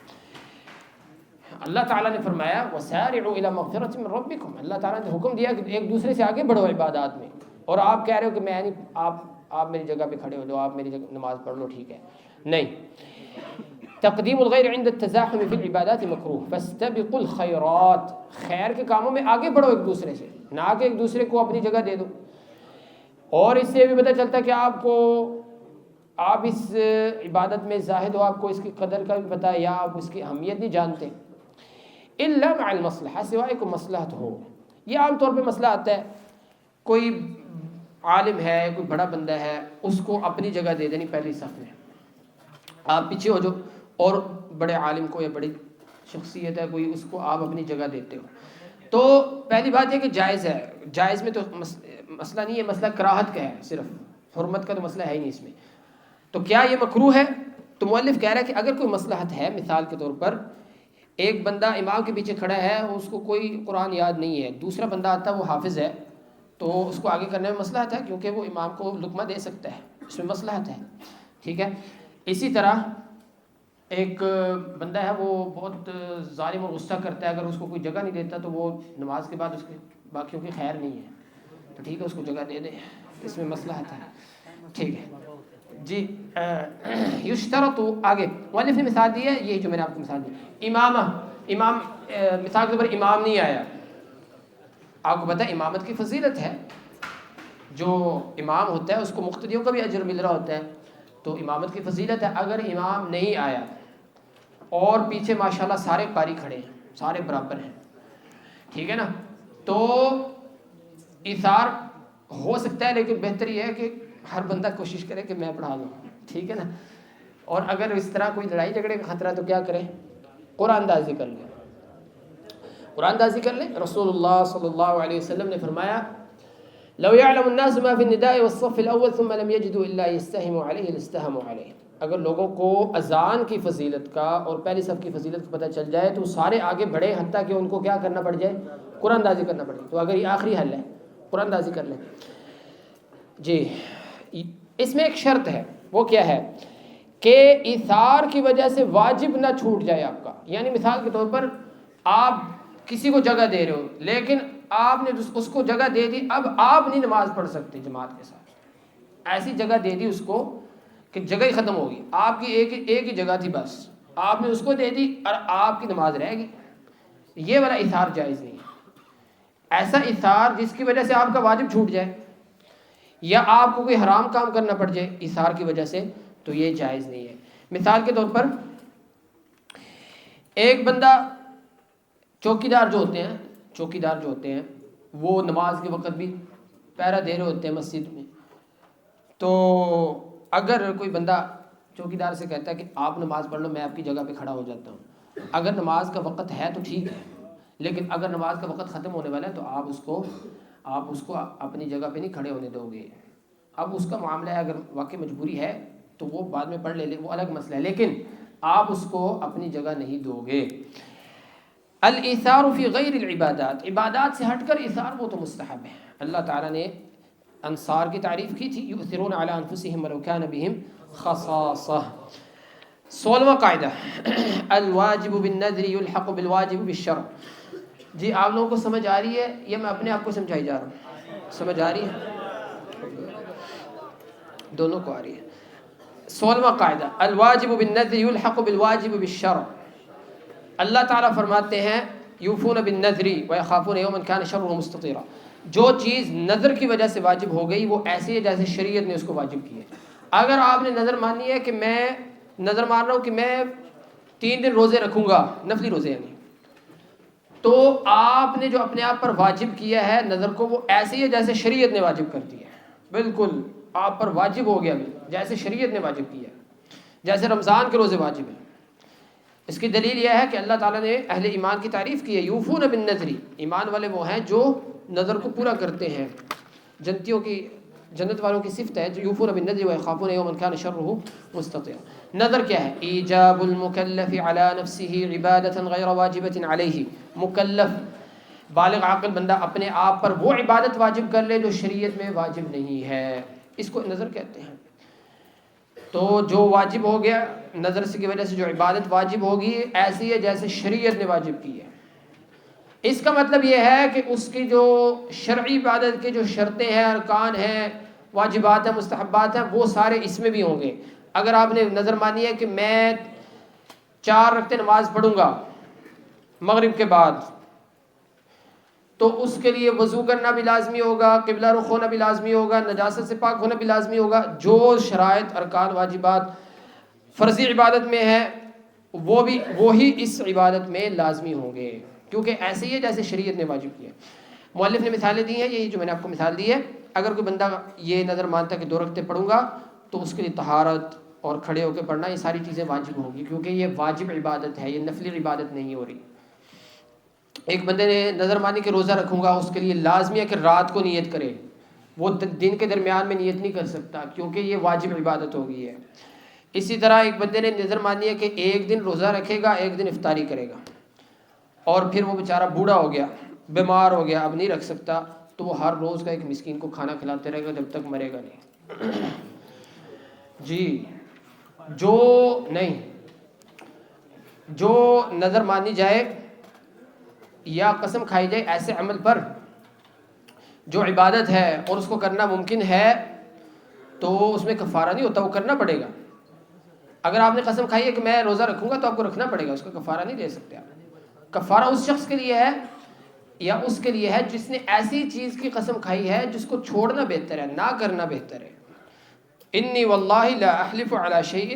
اللہ تعالیٰ نے فرمایا وَسَارِعُوا إِلَى مَغْفِرَةٍ مِّن رَبِّكُمْ، اللہ تعالیٰ نے حکم دیا کہ ایک دوسرے سے آگے بڑھو عبادات میں، اور آپ کہہ رہے ہو کہ میں نہیں، آپ میری جگہ پہ کھڑے ہو جاؤ، آپ میری جگہ نماز پڑھ لو، ٹھیک ہے، نہیں۔ تقدیم الغیر عند التزاحم فی العبادات مکروہ، فاستبقوا الخیرات، خیر کے کاموں میں آگے بڑھو ایک دوسرے سے، نہ کہ ایک دوسرے کو اپنی جگہ دے دو۔ اور اس سے بھی پتہ چلتا ہے کہ آپ اس عبادت میں زاہد ہو، آپ کو اس کی قدر کا بھی پتہ ہے، یا آپ اس کی اہمیت نہیں جانتے۔ الا مع المصلحہ، سوائے کوئی مصلحت ہو۔ یہ عام طور پہ مسئلہ آتا ہے، کوئی عالم ہے، کوئی بڑا بندہ ہے، اس کو اپنی جگہ دے دینی پہلی صف میں، آپ پیچھے ہو جو، اور بڑے عالم کو یا بڑی شخصیت ہے کوئی، اس کو آپ اپنی جگہ دیتے ہو، تو پہلی بات یہ کہ جائز ہے، جائز میں تو مسئلہ نہیں ہے، مسئلہ کراہت کا ہے، صرف حرمت کا تو مسئلہ ہے ہی نہیں اس میں۔ تو کیا یہ مکروہ ہے؟ تو مؤلف کہہ رہا ہے کہ اگر کوئی مصلحت ہے، مثال کے طور پر ایک بندہ امام کے پیچھے کھڑا ہے، اس کو کوئی قرآن یاد نہیں ہے، دوسرا بندہ آتا ہے وہ حافظ ہے، تو اس کو آگے کرنے میں مصلحت ہے، کیونکہ وہ امام کو لقمہ دے سکتا ہے، اس میں مصلحت ہے، ٹھیک ہے۔ اسی طرح ایک بندہ ہے، وہ بہت ظالم اور غصہ کرتا ہے، اگر اس کو کوئی جگہ نہیں دیتا تو وہ نماز کے بعد اس کے باقیوں کی خیر نہیں ہے، تو ٹھیک ہے، اس کو جگہ دے دے، اس میں مصلحت ہے، ٹھیک ہے جی۔ یشترط، آگے مؤلف نے مثال دی ہے، یہی جو میں نے آپ کو مثال دی، امام مثال کے طور پر امام نہیں آیا، آپ کو پتہ ہے امامت کی فضیلت ہے، جو امام ہوتا ہے اس کو مقتدیوں کا بھی اجر مل رہا ہوتا ہے، تو امامت کی فضیلت ہے۔ اگر امام نہیں آیا اور پیچھے ماشاءاللہ سارے قاری کھڑے ہیں، سارے برابر ہیں، ٹھیک ہے نا، تو ایثار ہو سکتا ہے، لیکن بہتر یہ ہے کہ ہر بندہ کوشش کرے کہ میں پڑھا دوں، ٹھیک ہے نا۔ اور اگر اس طرح کوئی لڑائی جھگڑے کا خطرہ ہے تو کیا کریں، قرآن دازی کر لیں، قرآن دازی کر لیں۔ رسول اللہ صلی اللہ علیہ وسلم نے فرمایا لو يعلم الناس ما في النداء والصف الاول ثم لم يجدوا الا يستهموا عليه لاستهموا عليه، اگر لوگوں کو اذان کی فضیلت کا اور پہلی صف کی فضیلت کا پتہ چل جائے تو سارے آگے بڑھے، حتیٰ کہ ان کو کیا کرنا پڑ جائے، قرآن دازی کرنا پڑے۔ تو اگر یہ آخری حل ہے، قرآن دازی کر لیں۔ جی، اس میں ایک شرط ہے، وہ کیا ہے کہ ایثار کی وجہ سے واجب نہ چھوٹ جائے آپ کا۔ یعنی مثال کے طور پر آپ کسی کو جگہ دے رہے ہو، لیکن آپ نے اس کو جگہ دے دی، اب آپ نہیں نماز پڑھ سکتے جماعت کے ساتھ، ایسی جگہ دے دی اس کو کہ جگہ ہی ختم ہوگی، آپ کی ایک ہی جگہ تھی، بس آپ نے اس کو دے دی اور آپ کی نماز رہ گئی، یہ والا ایثار جائز نہیں ہے۔ ایسا ایثار جس کی وجہ سے آپ کا واجب چھوٹ جائے یا آپ کو کوئی حرام کام کرنا پڑ جائے ایثار کی وجہ سے، تو یہ جائز نہیں ہے۔ مثال کے طور پر ایک بندہ، چوکیدار جو ہوتے ہیں وہ نماز کے وقت بھی پہرا دے رہے ہوتے ہیں مسجد میں، تو اگر کوئی بندہ چوکیدار سے کہتا ہے کہ آپ نماز پڑھ لو، میں آپ کی جگہ پہ کھڑا ہو جاتا ہوں، اگر نماز کا وقت ہے تو ٹھیک ہے، لیکن اگر نماز کا وقت ختم ہونے والا ہے تو آپ اس کو اپنی جگہ پہ نہیں کھڑے ہونے دو گے۔ اب اس کا معاملہ ہے، اگر واقعی مجبوری ہے تو وہ بعد میں پڑھ لے، وہ الگ مسئلہ ہے، لیکن آپ اس کو اپنی جگہ نہیں دو گے۔ الایثار فی غیر العبادات، عبادات سے ہٹ کر ایثار وہ تو مستحب ہے۔ اللہ تعالیٰ نے انصار کی تعریف کی تھی، یؤثرون علی انفسہم ولو کان بہم خصاصہ۔ 16واں قاعدہ، الواجب بالنذر یلحق بالواجب بالشرع۔ جی آپ لوگوں کو سمجھ آ رہی ہے یا میں اپنے آپ کو سمجھائی جا رہا ہوں؟ سمجھ آ رہی ہے؟ دونوں کو آ رہی ہے۔ 16واں قاعدہ، الواجب بالنذر یلحق بالواجب بالشرع۔ اللہ تعالیٰ فرماتے ہیں یوفون بالنذر ویخافون یوما کان شرہ مستطیرا، جو چیز نظر کی وجہ سے واجب ہو گئی وہ ایسی ہے جیسے شریعت نے اس کو واجب کی ہے۔ اگر آپ نے نظر مانی ہے کہ میں نظر مان رہا ہوں کہ میں 3 دن روزے رکھوں گا، نفلی روزے یعنی، تو آپ نے جو اپنے آپ پر واجب کیا ہے نظر کو، وہ ایسی ہے جیسے شریعت نے واجب کر دی ہے، بالکل آپ پر واجب ہو گیا، جیسے شریعت نے واجب کیا ہے، جیسے رمضان کے روزے واجب ہیں۔ اس کی دلیل یہ ہے کہ اللہ تعالیٰ نے اہل ایمان کی تعریف کی ہے، یوفون بالنذر، ایمان والے وہ ہیں جو نظر کو پورا کرتے ہیں۔ جنت والوں کی صفت ہے جو یوفون بالنذر ویخافون یوما کان شرہ مستطیرا۔ نظر کیا ہے؟ ایجاب المکلف علی نفسہ عبادۃ غیر واجبۃ علیہ، مکلف بالغ عاقل بندہ اپنے آپ پر وہ عبادت واجب کر لے جو شریعت میں واجب نہیں ہے، اس کو نظر کہتے ہیں۔ تو جو واجب ہو گیا نظر سے کی وجہ سے، جو عبادت واجب ہوگی ایسی ہے جیسے شریعت نے واجب کی ہے۔ اس کا مطلب یہ ہے کہ اس کی جو شرعی عبادت کے جو شرطیں ہیں، ارکان ہیں، واجبات ہیں، مستحبات ہیں، وہ سارے اس میں بھی ہوں گے۔ اگر آپ نے نظر مانی ہے کہ میں 4 رکعتیں نماز پڑھوں گا مغرب کے بعد، تو اس کے لیے وضو کرنا بھی لازمی ہوگا، قبلہ رخ ہونا بھی لازمی ہوگا، نجاست سے پاک ہونا بھی لازمی ہوگا۔ جو شرائط، ارکان، واجبات فرضی عبادت میں ہیں وہی اس عبادت میں لازمی ہوں گے، کیونکہ ایسے ہی ہے جیسے شریعت نے واجب کیا۔ مؤلف نے مثالیں دی ہیں، یہی جو میں نے آپ کو مثال دی ہے۔ اگر کوئی بندہ یہ نظر مانتا ہے کہ 2 رکعتیں پڑھوں گا تو اس کے لیے طہارت اور کھڑے ہو کے پڑھنا، یہ ساری چیزیں واجب ہوں گی، کیونکہ یہ واجب عبادت ہے، یہ نفلی عبادت نہیں ہو رہی۔ ایک بندے نے نظر مانی کہ روزہ رکھوں گا، اس کے لیے لازمی ہے کہ رات کو نیت کرے، وہ دن کے درمیان میں نیت نہیں کر سکتا کیونکہ یہ واجب عبادت ہو گئی ہے۔ اسی طرح ایک بندے نے نظر مانی ہے کہ 1 دن روزہ رکھے گا، 1 دن افطاری کرے گا، اور پھر وہ بیچارہ بوڑھا ہو گیا، بیمار ہو گیا، اب نہیں رکھ سکتا، تو وہ ہر روز کا ایک مسکین کو کھانا کھلاتے رہے گا جب تک مرے گا نہیں۔ جی، جو نظر مانی جائے یا قسم کھائی جائے ایسے عمل پر جو عبادت ہے اور اس کو کرنا ممکن ہے، تو اس میں کفارہ نہیں ہوتا، وہ کرنا پڑے گا۔ اگر آپ نے قسم کھائی ہے کہ میں روزہ رکھوں گا تو آپ کو رکھنا پڑے گا، اس کا کفارہ نہیں دے سکتے آپ۔ کفارہ اس شخص کے لیے ہے یا اس کے لیے ہے جس نے ایسی چیز کی قسم کھائی ہے جس کو چھوڑنا بہتر ہے، نہ کرنا بہتر ہے. انی واللہ لا احلف علی شیء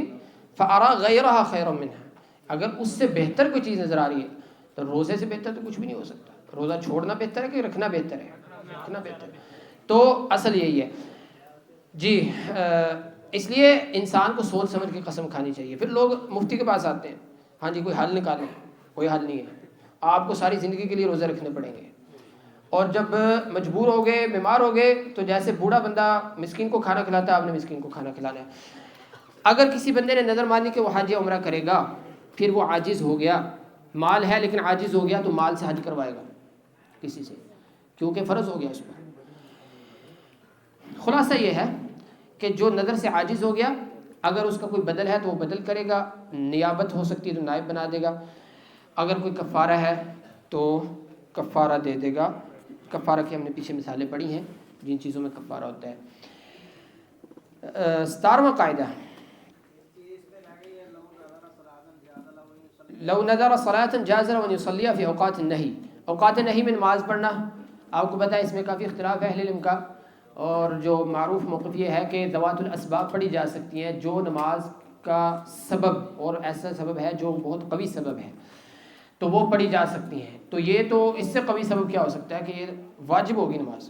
فارا غیرها خیر منها. اگر اس سے بہتر کوئی چیز نظر آ رہی ہے تو روزے سے بہتر تو کچھ بھی نہیں ہو سکتا. روزہ چھوڑنا بہتر ہے کہ رکھنا بہتر ہے؟ رکھنا بہتر ہے. تو اصل یہی ہے جی. اس لیے انسان کو سوچ سمجھ کے قسم کھانی چاہیے. پھر لوگ مفتی کے پاس آتے ہیں، ہاں جی کوئی حل نکالیں. کوئی حل نہیں ہے، آپ کو ساری زندگی کے لیے روزے رکھنے پڑیں گے. اور جب مجبور ہو گئے، بیمار ہو گئے، تو جیسے بوڑھا بندہ مسکین کو کھانا کھلاتا ہے، آپ نے مسکین کو کھانا کھلانا ہے. اگر کسی بندے نے نظر مانی کہ وہ حج یا عمرہ کرے گا، پھر وہ عاجز ہو گیا، مال ہے لیکن عاجز ہو گیا، تو مال سے حج کروائے گا کسی سے، کیونکہ فرض ہو گیا اس پر. خلاصہ یہ ہے کہ جو نظر سے عاجز ہو گیا، اگر اس کا کوئی بدل ہے تو وہ بدل کرے گا، نیابت ہو سکتی ہے تو نائب بنا دے گا. اگر کوئی کفارہ ہے تو کفارہ دے دے گا. کفارہ کی ہم نے پیچھے مثالیں پڑھی ہیں جن چیزوں میں کفارہ ہوتا ہے. 17واں قاعدہ، لو نذر صلاة جاز له ان يصلي في اوقات النهي. اوقات نہی میں نماز پڑھنا آپ کو پتہ ہے اس میں کافی اختلاف ہے اہل علم کا، اور جو معروف موقف یہ ہے کہ ذوات الاسباب پڑھی جا سکتی ہیں، جو نماز کا سبب اور ایسا سبب ہے جو بہت قوی سبب ہے تو وہ پڑھی جا سکتی ہیں. تو یہ تو اس سے قوی سبب کیا ہو سکتا ہے کہ یہ واجب ہوگی، نماز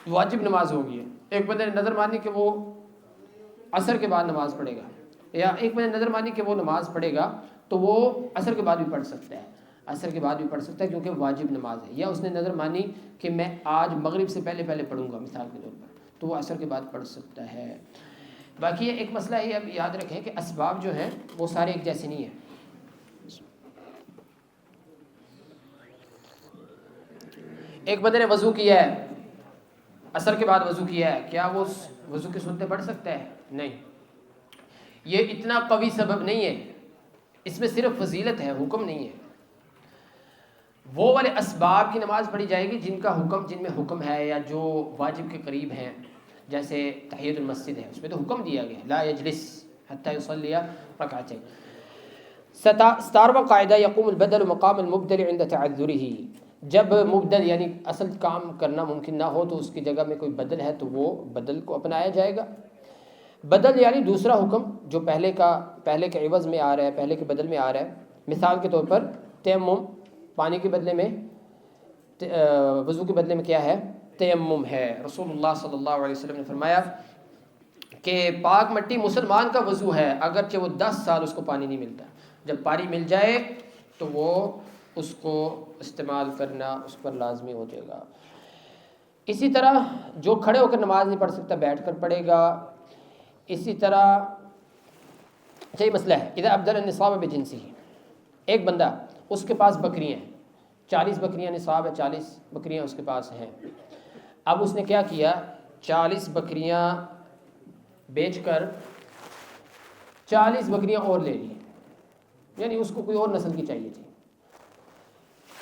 واجب نماز ہوگی. ایک بندے نے نظر مانی کہ وہ عصر کے بعد نماز پڑھے گا، یا ایک بندے نے نظر مانی کہ وہ نماز پڑھے گا تو وہ عصر کے بعد بھی پڑھ سکتا ہے. عصر کے بعد بھی پڑھ سکتا ہے کیونکہ واجب نماز ہے. یا اس نے نظر مانی کہ میں آج مغرب سے پہلے پڑھوں گا مثال کے طور پر، تو وہ عصر کے بعد پڑھ سکتا ہے. باقی ایک مسئلہ یہ اب یاد رکھیں کہ اسباب جو ہیں وہ سارے ایک جیسے نہیں ہیں. ایک بندے نے وضو کیا ہے، عصر کے بعد وضو کیا ہے، کیا وہ وضو کی سنتیں پڑھ سکتا ہے؟ نہیں. یہ اتنا قوی سبب نہیں ہے، اس میں صرف فضیلت ہے، حکم نہیں ہے. وہ والے اسباب کی نماز پڑھی جائے گی جن میں حکم ہے یا جو واجب کے قریب ہیں. جیسے تحیۃ المسجد ہے، اس میں تو حکم دیا گیا لا یجلس حتی یصلی رکعتین. 17واں قاعدہ، یقوم البدل مقام المبدل عند تعذرہ. جب مبدل یعنی اصل کام کرنا ممکن نہ ہو تو اس کی جگہ میں کوئی بدل ہے تو وہ بدل کو اپنایا جائے گا. بدل یعنی دوسرا حکم جو پہلے کے عوض میں آ رہا ہے، پہلے کے بدل میں آ رہا ہے. مثال کے طور پر تیمم، پانی کے بدلے میں وضو کے بدلے میں کیا ہے؟ تیمم ہے. رسول اللہ صلی اللہ علیہ وسلم نے فرمایا کہ پاک مٹی مسلمان کا وضو ہے اگرچہ وہ 10 سال اس کو پانی نہیں ملتا. جب پانی مل جائے تو وہ اس کو استعمال کرنا اس پر لازمی ہو جائے گا. اسی طرح جو کھڑے ہو کر نماز نہیں پڑھ سکتا بیٹھ کر پڑھے گا. اسی طرح یہی مسئلہ ہے اذا ابدل النصاب بجنسہ. ایک بندہ اس کے پاس بکریاں ہیں، 40 بکریاں نصاب ہے، 40 بکریاں اس کے پاس ہیں. اب اس نے کیا کیا، 40 بکریاں بیچ کر 40 بکریاں اور لے لی، یعنی اس کو کوئی اور نسل کی چاہیے تھی.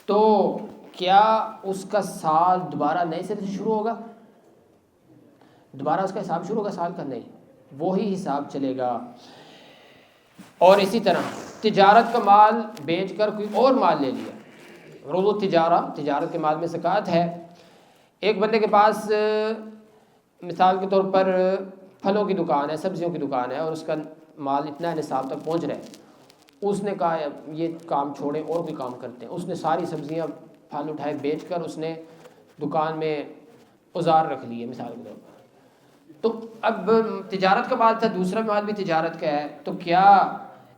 تو کیا اس کا سال دوبارہ نئے سرے سے شروع ہوگا؟ دوبارہ اس کا حساب شروع ہوگا سال کا؟ نہیں، وہی حساب چلے گا. اور اسی طرح تجارت کا مال بیچ کر کوئی اور مال لے لیا، روز تجارت کے مال میں زکوٰۃ ہے. ایک بندے کے پاس مثال کے طور پر پھلوں کی دکان ہے، سبزیوں کی دکان ہے، اور اس کا مال اتنا نصاب تک پہنچ رہا ہے. اس نے کہا یہ کام چھوڑیں اور کوئی کام کرتے ہیں. اس نے ساری سبزیاں پھل اٹھائے بیچ کر اس نے دکان میں اوزار رکھ لیے مثال کے طور پر. تو اب تجارت کا مال تھا، دوسرا مال بھی تجارت کا ہے، تو کیا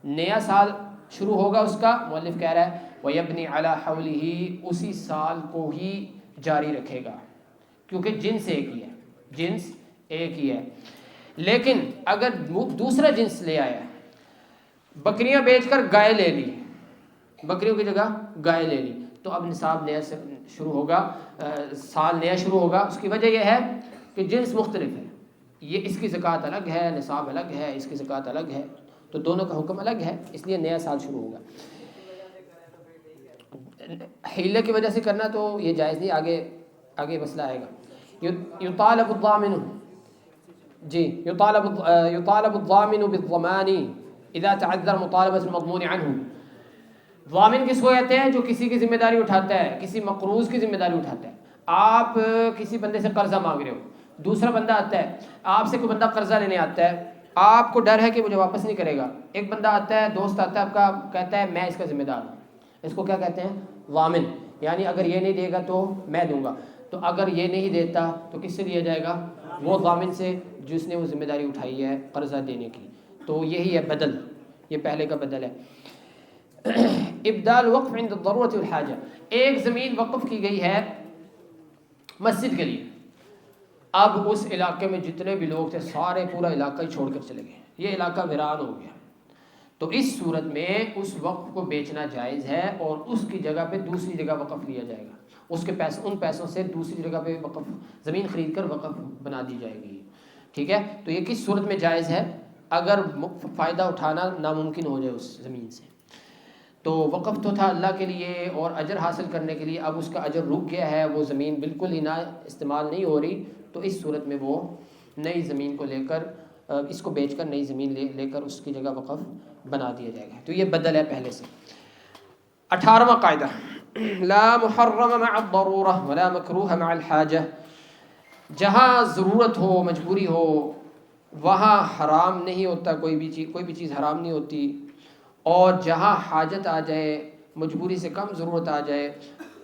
نیا سال شروع ہوگا اس کا؟ مؤلف کہہ رہا ہے وَيَبْنِي عَلَى حَوْلِهِ، اسی سال کو ہی جاری رکھے گا کیونکہ جنس ایک ہی ہے. لیکن اگر دوسرا جنس لے آیا، بکریاں بیچ کر گائے لے لی، بکریوں کی جگہ گائے لے لی، تو اب نصاب نیا سے شروع ہوگا، سال نیا شروع ہوگا. اس کی وجہ یہ ہے کہ جنس مختلف ہے، یہ اس کی زکوٰۃ الگ ہے، نصاب الگ ہے، اس کی زکوٰۃ الگ ہے، تو دونوں کا حکم الگ ہے، اس لیے نیا سال شروع ہوگا. حیلے کی وجہ سے کرنا تو یہ جائز نہیں، آگے مسئلہ آئے گا. یطالب الضامن، جی یطالب الضامن بالضمان اذا تعذر مطالبة المضمون عنه. ضامن کس کو کہتے ہیں؟ جو کسی کی ذمہ داری اٹھاتا ہے، کسی مقروض کی ذمہ داری اٹھاتا ہے۔ آپ کسی بندے سے قرضہ مانگ رہے ہو، دوسرا بندہ آتا ہے، آپ سے کوئی بندہ قرضہ لینے آتا ہے، آپ کو ڈر ہے کہ مجھے واپس نہیں کرے گا، ایک بندہ آتا ہے، دوست آتا ہے آپ کا، کہتا ہے میں اس کا ذمہ دار ہوں، اس کو کیا کہتے ہیں؟ ضامن، یعنی اگر یہ نہیں دے گا تو میں دوں گا۔ تو اگر یہ نہیں دیتا تو کس سے لیا جائے گا؟ وہ ضامن سے جس نے وہ ذمہ داری اٹھائی ہے قرضہ دینے کی۔ تو یہی ہے بدل، یہ پہلے کا بدل ہے۔ ابدال وقف عند الضرورت والحاجہ، ایک زمین وقف کی گئی ہے مسجد کے لیے، اب اس علاقے میں جتنے بھی لوگ تھے سارے پورا علاقہ ہی چھوڑ کر چلے گئے، یہ علاقہ ویران ہو گیا، تو اس صورت میں اس وقف کو بیچنا جائز ہے اور اس کی جگہ پہ دوسری جگہ وقف لیا جائے گا، اس کے ان پیسوں سے دوسری جگہ پہ وقف زمین خرید کر وقف بنا دی جائے گی، ٹھیک ہے؟ تو یہ کس صورت میں جائز ہے؟ اگر فائدہ اٹھانا ناممکن ہو جائے اس زمین سے، تو وقف تو تھا اللہ کے لیے اور اجر حاصل کرنے کے لیے، اب اس کا اجر رک گیا ہے، وہ زمین بالکل ہی نہ استعمال نہیں ہو رہی، تو اس صورت میں وہ نئی زمین کو لے کر اس کو بیچ کر نئی زمین لے کر اس کی جگہ وقف بنا دیا جائے گا۔ تو یہ بدل ہے پہلے سے۔ 18واں قاعدہ، لا محرم مع الضرورہ ولا مکروہ مع الحاجہ، جہاں ضرورت ہو، مجبوری ہو، وہاں حرام نہیں ہوتا، کوئی بھی چیز حرام نہیں ہوتی، اور جہاں حاجت آ جائے، مجبوری سے کم ضرورت آ جائے،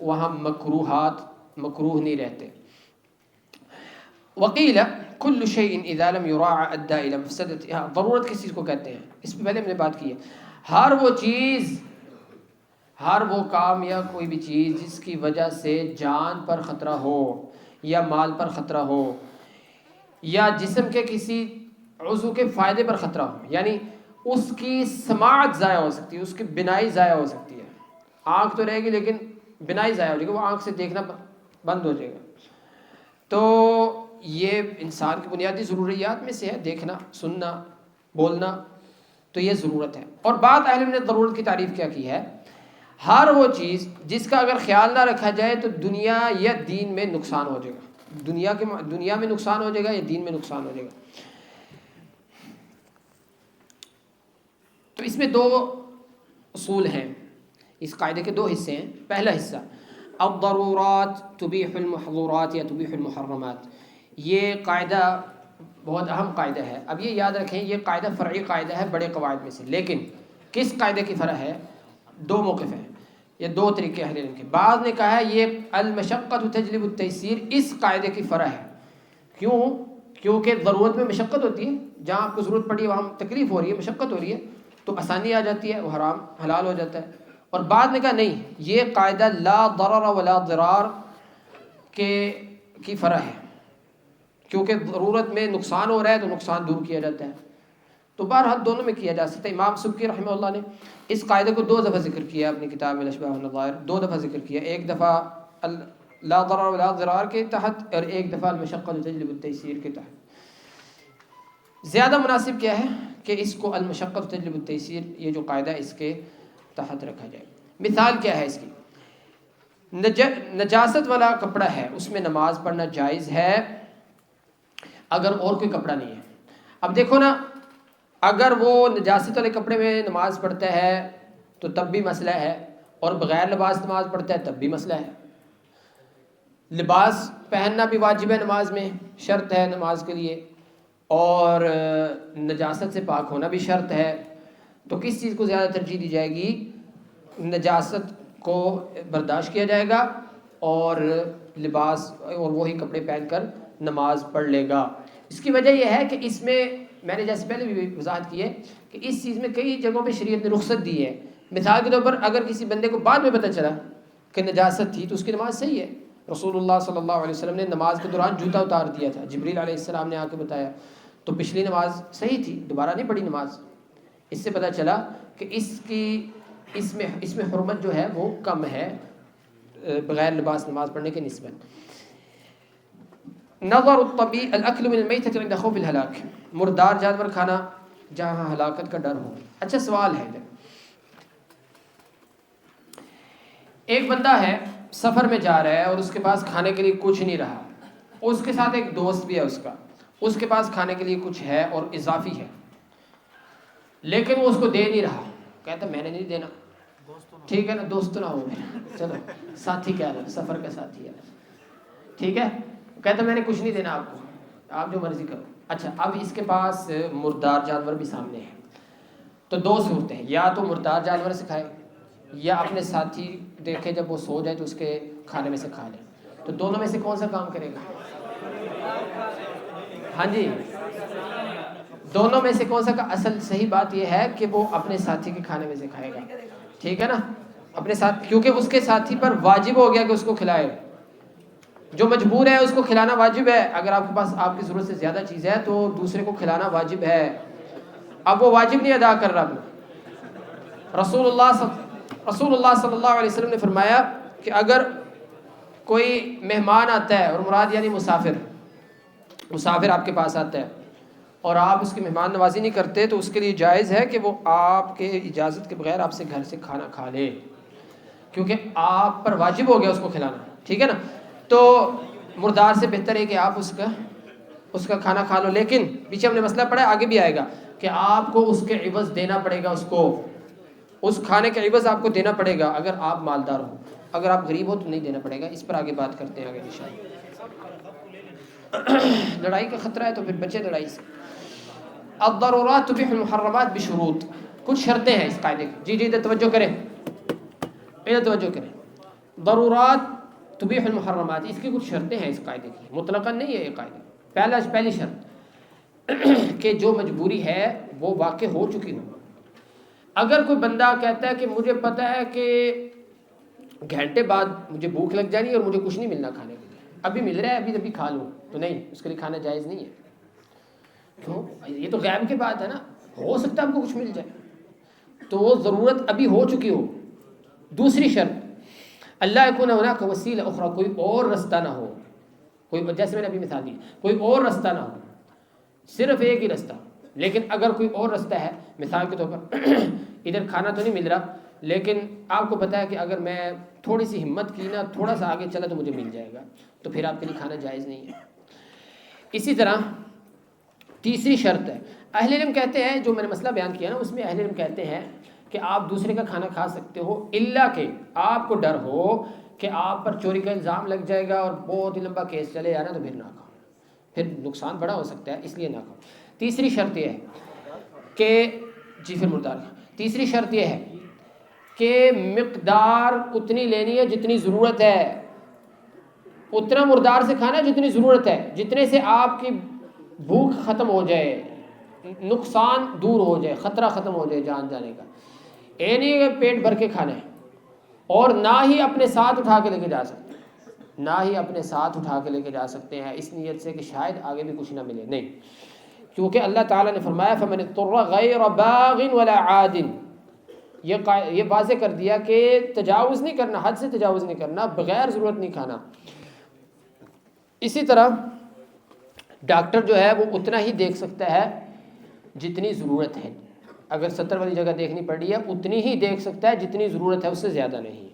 وہاں مکروہ نہیں رہتے۔ وقیل کل شیء اذا لم یراع ادى الى مفسدتها، ضرورت کس چیز کو کہتے ہیں؟ اس پہ پہلے ہم نے بات کی ہے، ہر وہ چیز، ہر وہ کام یا کوئی بھی چیز جس کی وجہ سے جان پر خطرہ ہو یا مال پر خطرہ ہو یا جسم کے کسی عضو کے فائدے پر خطرہ ہو، یعنی اس کی سماعت ضائع ہو سکتی ہے، اس کی بینائی ضائع ہو سکتی ہے، آنکھ تو رہے گی لیکن بینائی ضائع ہو جائے گی، وہ آنکھ سے دیکھنا بند ہو جائے گا، تو یہ انسان کی بنیادی ضروریات میں سے ہے، دیکھنا، سننا، بولنا، تو یہ ضرورت ہے۔ اور بات اہل علم نے ضرورت کی تعریف کیا کی ہے؟ ہر وہ چیز جس کا اگر خیال نہ رکھا جائے تو دنیا یا دین میں نقصان ہو جائے گا، دنیا میں نقصان ہو جائے گا یا دین میں نقصان ہو جائے گا۔ تو اس میں دو اصول ہیں، اس قاعدے کے دو حصے ہیں۔ پہلا حصہ الضرورات تبیح المحظورات یا تبیح المحرمات، یہ قاعدہ بہت اہم قاعدہ ہے۔ اب یہ یاد رکھیں یہ قاعدہ فرعی قاعدہ ہے بڑے قواعد میں سے، لیکن کس قاعدے کی فرع ہے؟ دو موقف ہیں، یہ دو طریقے اہل علم کے۔ بعض نے کہا ہے یہ المشقۃ تجلب التیسیر اس قاعدے کی فرع ہے، کیوں؟ کیونکہ ضرورت میں مشقت ہوتی ہے، جہاں آپ کو ضرورت پڑی ہے وہاں تکلیف ہو رہی ہے، مشقت ہو رہی ہے، تو آسانی آ جاتی ہے، وہ حرام حلال ہو جاتا ہے۔ اور بعد نے کہا نہیں، یہ قاعدہ لا ضرر ولا ضرار کی فرع ہے، کیونکہ ضرورت میں نقصان ہو رہا ہے تو نقصان دور کیا جاتا ہے، تو بہرحال دونوں میں کیا جا سکتا ہے۔ امام سبکی رحمہ اللہ نے اس قاعدے کو 2 دفعہ ذکر کیا اپنی کتاب میں الاشباح والنظائر، 2 دفعہ ذکر کیا، ایک دفعہ لا ضرر ولا ضرار کے تحت اور ایک دفعہ المشقۃ تجلب التیسیر کے تحت۔ زیادہ مناسب کیا ہے کہ اس کو المشقۃ تجلب التیسیر، یہ جو قاعدہ اس کے تحت رکھا جائے۔ مثال کیا ہے اس کی؟ نجاست والا کپڑا ہے، اس میں نماز پڑھنا جائز ہے اگر اور کوئی کپڑا نہیں ہے۔ اب دیکھو نا، اگر وہ نجاست والے کپڑے میں نماز پڑھتا ہے تو تب بھی مسئلہ ہے، اور بغیر لباس نماز پڑھتا ہے تب بھی مسئلہ ہے۔ لباس پہننا بھی واجب ہے نماز میں، شرط ہے نماز کے لیے، اور نجاست سے پاک ہونا بھی شرط ہے، تو کس چیز کو زیادہ ترجیح دی جائے گی؟ نجاست کو برداشت کیا جائے گا اور لباس اور وہی کپڑے پہن کر نماز پڑھ لے گا۔ اس کی وجہ یہ ہے کہ اس میں نے جیسے پہلے بھی وضاحت کی ہے کہ اس چیز میں کئی جگہوں پہ شریعت نے رخصت دی ہے۔ مثال کے طور پر اگر کسی بندے کو بعد میں پتہ چلا کہ نجاست تھی تو اس کی نماز صحیح ہے۔ رسول اللہ صلی اللہ علیہ وسلم نے نماز کے دوران جوتا اتار دیا تھا، جبریل علیہ السلام نے آ کے بتایا، تو پچھلی نماز صحیح تھی، دوبارہ نہیں پڑھی نماز۔ اس سے پتہ چلا کہ اس میں حرمت جو ہے وہ کم ہے بغیر لباس نماز پڑھنے کے نسبت۔ نظر الطبی الاکل من المیتۃ عند خوف الہلاک، مردار جانور کھانا جہاں ہلاکت کا ڈر ہو۔ اچھا سوال ہے، ایک بندہ ہے سفر میں جا رہا ہے اور اس کے پاس کھانے کے لیے کچھ نہیں رہا، اس کے ساتھ ایک دوست بھی ہے اس کے پاس کھانے کے لیے کچھ ہے اور اضافی ہے، لیکن وہ اس کو دے نہیں رہا، کہتا میں نے نہیں دینا، ٹھیک ہے نا، دوست نہ ہو میرا، چلو ساتھی کہہ رہا، سفر کا ساتھی ہے، ٹھیک ہے. کہتا میں نے کچھ نہیں دینا آپ کو، آپ جو مرضی کرو. اچھا اب اس کے پاس مردار جانور بھی سامنے ہے، تو دو صورتیں ہیں، یا تو مردار جانور سے کھائے یا اپنے ساتھی دیکھے جب وہ سو جائے تو اس کے کھانے میں سے کھا لے. تو دونوں میں سے کون سا کام کرے گا؟ ہاں جی، دونوں میں سے کون سا کا اصل صحیح بات یہ ہے کہ وہ اپنے ساتھی کے کھانے میں سے کھائے گا، ٹھیک ہے نا، اپنے ساتھ، کیونکہ اس کے ساتھی پر واجب ہو گیا کہ اس کو کھلائے. جو مجبور ہے اس کو کھلانا واجب ہے. اگر آپ کے پاس آپ کی ضرورت سے زیادہ چیز ہے تو دوسرے کو کھلانا واجب ہے. اب وہ واجب نہیں ادا کر رہا. رسول اللہ صلی اللہ علیہ وسلم نے فرمایا کہ اگر کوئی مہمان آتا ہے، اور مراد یعنی مسافر آپ کے پاس آتا ہے اور آپ اس کی مہمان نوازی نہیں کرتے، تو اس کے لیے جائز ہے کہ وہ آپ کے اجازت کے بغیر آپ سے گھر سے کھانا کھا لے، کیونکہ آپ پر واجب ہو گیا اس کو کھلانا، ٹھیک ہے نا. تو مردار سے بہتر ہے کہ آپ اس کا کھانا کھا لو. لیکن پیچھے ہم نے مسئلہ پڑھا ہے، آگے بھی آئے گا کہ آپ کو اس کے عوض دینا پڑے گا، اس کھانے کے عوض آپ کو دینا پڑے گا اگر آپ مالدار ہو. اگر آپ غریب ہو تو نہیں دینا پڑے گا. اس پر آگے بات کرتے ہیں آگے انشاءاللہ. لڑائی کا خطرہ ہے تو پھر بچے لڑائی سے. الضرورات تبیح المحرمات بشروط، کچھ شرطیں ہیں اس قاعدے کی. جی ادھر توجہ کریں، ادھر توجہ کریں. ضرورات تبیح المحرمات، اس کی کچھ شرطیں ہیں اس قاعدے کی، مطلقاً نہیں ہے یہ قاعدہ. پہلی شرط کہ جو مجبوری ہے وہ واقع ہو چکی ہو. اگر کوئی بندہ کہتا ہے کہ مجھے پتہ ہے کہ گھنٹے بعد مجھے بھوک لگ جانی ہے اور مجھے کچھ نہیں ملنا کھانے کے لیے، ابھی مل رہا ہے ابھی کھا لوں، تو نہیں، اس کے لیے کھانا جائز نہیں ہے. کیوں؟ یہ تو غیب کے بات ہے نا، ہو سکتا ہے آپ کو کچھ مل جائے، تو وہ ضرورت ابھی ہو چکی ہو. دوسری شرط اللہ یکون ہناک وسیلہ اخرى، کوئی اور رستہ نہ ہو، کوئی، جیسے میں نے ابھی مثال دی، کوئی اور رستہ نہ ہو، صرف ایک ہی رستہ. لیکن اگر کوئی اور رستہ ہے، مثال کے طور پر ادھر کھانا تو نہیں مل رہا، لیکن آپ کو پتہ ہے کہ اگر میں تھوڑی سی ہمت کی نا، تھوڑا سا آگے چلا تو مجھے مل جائے گا، تو پھر آپ کے لیے کھانا جائز نہیں ہے. اسی طرح تیسری شرط ہے، اہل علم کہتے ہیں، جو میں نے مسئلہ بیان کیا نا اس میں اہل علم کہتے ہیں کہ آپ دوسرے کا کھانا کھا سکتے ہو، الا کہ آپ کو ڈر ہو کہ آپ پر چوری کا الزام لگ جائے گا اور بہت ہی لمبا کیس چلے جانا، تو پھر نہ کھاؤ، پھر نقصان بڑا ہو سکتا ہے، اس لیے نہ کھاؤ. تیسری شرط یہ ہے کہ پھر مردار. تیسری شرط یہ ہے کہ مقدار اتنی لینی ہے جتنی ضرورت ہے، اتنا مردار سے کھانا ہے جتنی ضرورت ہے، جتنے سے آپ کی بھوک ختم ہو جائے، نقصان دور ہو جائے، خطرہ ختم ہو جائے جان جانے کا. یہ نہیں کہ پیٹ بھر کے کھانا ہے، اور نہ ہی اپنے ساتھ اٹھا کے لے کے جا سکتے ہیں، نہ ہی اپنے ساتھ اٹھا کے لے کے جا سکتے ہیں اس نیت سے کہ شاید آگے بھی کچھ نہ ملے. نہیں، کیونکہ اللہ تعالیٰ نے فرمایا فَمَنِ اضْطُرَّ غَيْرَ بَاغٍ وَلَا عَادٍ، یہ واضح کر دیا کہ تجاوز نہیں کرنا، حد سے تجاوز نہیں کرنا، بغیر ضرورت نہیں کھانا. اسی طرح ڈاکٹر جو ہے وہ اتنا ہی دیکھ سکتا ہے جتنی ضرورت ہے. اگر 70 والی جگہ دیکھنی پڑ رہی ہے اتنی ہی دیکھ سکتا ہے جتنی ضرورت ہے، اس سے زیادہ نہیں.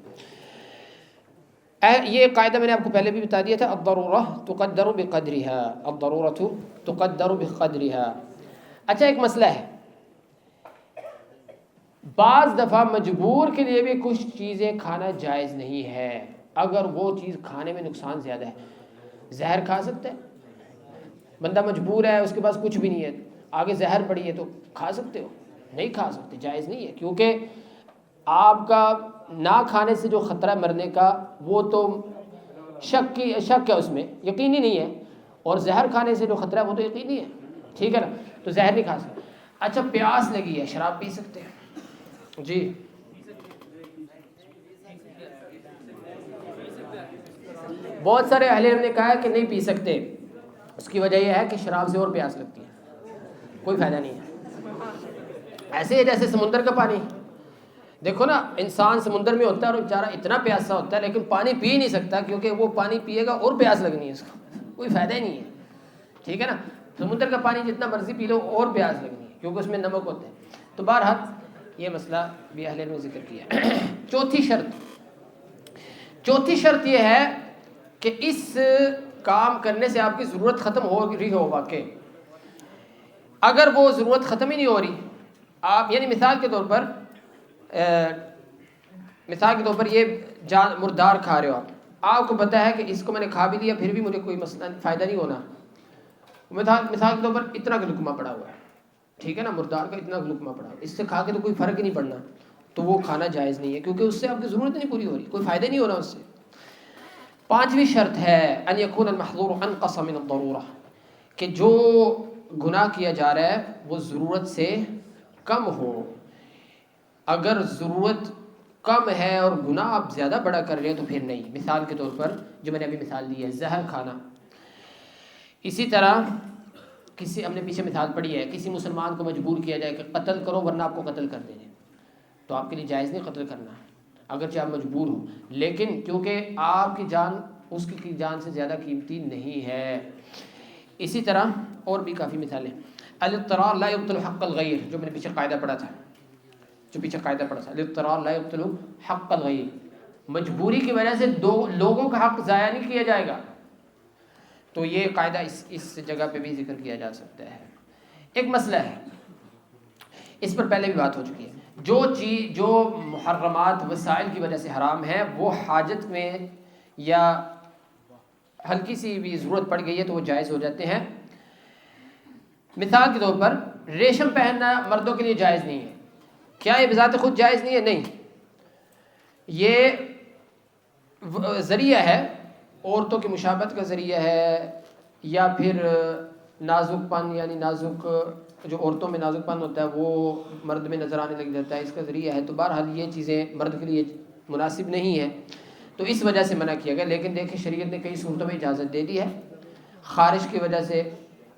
یہ قاعدہ میں نے آپ کو پہلے بھی بتا دیا تھا، الضرورہ تقدر بقدرها، الضرورۃ تقدر بقدرها. اچھا ایک مسئلہ ہے، بعض دفعہ مجبور کے لیے بھی کچھ چیزیں کھانا جائز نہیں ہے اگر وہ چیز کھانے میں نقصان زیادہ ہے. زہر کھا سکتا ہے بندہ، مجبور ہے، اس کے پاس کچھ بھی نہیں ہے، آگے زہر پڑی ہے، تو کھا سکتے ہو؟ نہیں کھا سکتے، جائز نہیں ہے، کیونکہ آپ کا نہ کھانے سے جو خطرہ مرنے کا وہ تو شک ہے، اس میں یقینی نہیں ہے، اور زہر کھانے سے جو خطرہ ہے وہ تو یقینی ہے، ٹھیک ہے نا، تو زہر نہیں کھا سکتے. اچھا پیاس لگی ہے، شراب پی سکتے ہیں؟ جی بہت سارے اہل علم نے کہا ہے کہ نہیں پی سکتے. اس کی وجہ یہ ہے کہ شراب سے اور پیاس لگتی ہے، کوئی فائدہ نہیں ہے. ایسے ہی جیسے سمندر کا پانی، دیکھو نا، انسان سمندر میں ہوتا ہے اور بیچارہ اتنا پیاسا ہوتا ہے لیکن پانی پی نہیں سکتا، کیونکہ وہ پانی پیے گا اور پیاس لگنی ہے، اس کو کوئی فائدہ ہی نہیں ہے، ٹھیک ہے نا. سمندر کا پانی جتنا مرضی پی لو اور پیاس لگنی ہے، کیونکہ اس میں نمک ہوتا ہے. تو بہرحال یہ مسئلہ بھی اہل علم نے ذکر کیا. چوتھی شرط یہ ہے کہ اس کام کرنے سے آپ کی ضرورت ختم ہو رہی ہو واقع. اگر وہ ضرورت ختم ہی نہیں ہو رہی، آپ یعنی مثال کے طور پر مثال کے طور پر یہ مردار کھا رہے ہو آپ کو پتہ ہے کہ اس کو میں نے کھا بھی لیا پھر بھی مجھے کوئی مسئلہ فائدہ نہیں ہونا. مثال کے طور پر اتنا کا لقمہ پڑا ہوا ہے, ٹھیک ہے نا, مردار کا اتنا لقمہ پڑا ہوا, اس سے کھا کے تو کوئی فرق ہی نہیں پڑنا, تو وہ کھانا جائز نہیں ہے کیونکہ اس سے آپ کی ضرورت نہیں پوری ہو رہی, کوئی فائدہ نہیں ہو رہا اس سے. 5ویں شرط ہے ان یکون المحظور انقص من الضرورہ, کہ جو گناہ کیا جا رہا ہے وہ ضرورت سے کم ہو. اگر ضرورت کم ہے اور گناہ آپ زیادہ بڑا کر رہے ہیں تو پھر نہیں. مثال کے طور پر جو میں نے ابھی مثال دی ہے زہر کھانا, اسی طرح ہم نے پیچھے مثال پڑھی ہے, کسی مسلمان کو مجبور کیا جائے کہ قتل کرو ورنہ آپ کو قتل کر دیں گے, تو آپ کے لیے جائز نہیں قتل کرنا اگرچہ آپ مجبور ہو, لیکن کیونکہ آپ کی جان اس کی جان سے زیادہ قیمتی نہیں ہے. اسی طرح اور بھی کافی مثالیں. الاضطرار لا يبطل حق الغیر, جو میں نے پیچھے قاعدہ پڑھا تھا الاضطرار لا يبطل حق الغیر, مجبوری کی وجہ سے لوگوں کا حق ضائع نہیں کیا جائے گا. تو یہ قاعدہ اس جگہ پہ بھی ذکر کیا جا سکتا ہے. ایک مسئلہ ہے, اس پر پہلے بھی بات ہو چکی ہے, جو محرمات وسائل کی وجہ سے حرام ہے وہ حاجت میں یا ہلکی سی بھی ضرورت پڑ گئی ہے تو وہ جائز ہو جاتے ہیں. مثال کے طور پر ریشم پہننا مردوں کے لیے جائز نہیں ہے. کیا یہ بذات خود جائز نہیں ہے؟ نہیں, یہ ذریعہ ہے, عورتوں کی مشابہت کا ذریعہ ہے, یا پھر نازک پن, یعنی نازک جو عورتوں میں نازک پن ہوتا ہے وہ مرد میں نظر آنے لگ جاتا ہے, اس کا ذریعہ ہے. تو بہرحال یہ چیزیں مرد کے لیے مناسب نہیں ہے, تو اس وجہ سے منع کیا گیا. لیکن دیکھیں شریعت نے کئی صورتوں میں اجازت دے دی ہے. خارش کی وجہ سے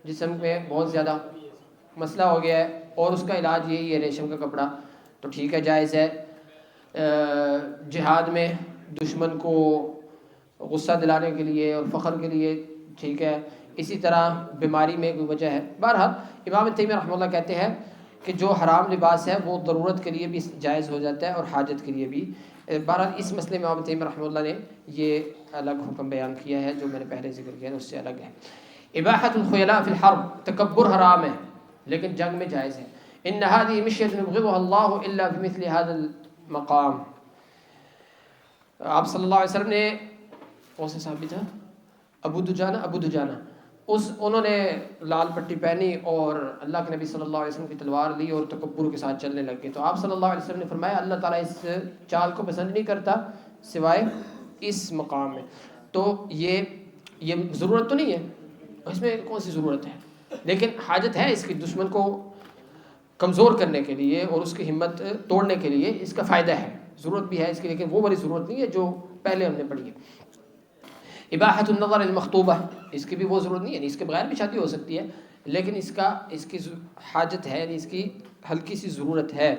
جسم میں بہت زیادہ مسئلہ ہو گیا ہے اور اس کا علاج یہی ہے ریشم کا کپڑا, تو ٹھیک ہے جائز ہے. جہاد میں دشمن کو غصہ دلانے کے لیے اور فخر کے لیے ٹھیک ہے. اسی طرح بیماری میں کوئی وجہ ہے. بہرحال امام تیمیہ رحمہ اللہ کہتے ہیں کہ جو حرام لباس ہے وہ ضرورت کے لیے بھی جائز ہو جاتا ہے اور حاجت کے لیے بھی. بہرحال اس مسئلے میں امام تیمیہ رحمہ اللہ نے یہ الگ حکم بیان کیا ہے, جو میں نے پہلے ذکر کیا ہے اس سے الگ ہے. اباحۃ الخیلاء فی الحرب, تکبر حرام ہے لیکن جنگ میں جائز ہے. ان هذه مشیۃ یبغضها اللہ الا بمثل هذا المقام. آپ صلی اللہ علیہ وسلم نے کون سے صحابی تھا, ابو دجانہ, انہوں نے لال پٹی پہنی اور اللہ کے نبی صلی اللہ علیہ وسلم کی تلوار لی اور تکبر کے ساتھ چلنے لگ گئے. تو آپ صلی اللہ علیہ وسلم نے فرمایا اللہ تعالیٰ اس چال کو پسند نہیں کرتا سوائے اس مقام میں. تو یہ ضرورت تو نہیں ہے, اس میں کون سی ضرورت ہے, لیکن حاجت ہے اس کی دشمن کو کمزور کرنے کے لیے اور اس کی ہمت توڑنے کے لیے اس کا فائدہ ہے, ضرورت بھی ہے اس کی, لیکن وہ والی ضرورت نہیں ہے جو پہلے ہم نے پڑھی ہے. اباحۃ النظر المخطوبہ, اس کی بھی وہ ضرورت نہیں ہے, اس کے بغیر بھی شادی ہو سکتی ہے, لیکن اس کی حاجت ہے, اس کی ہلکی سی ضرورت ہے.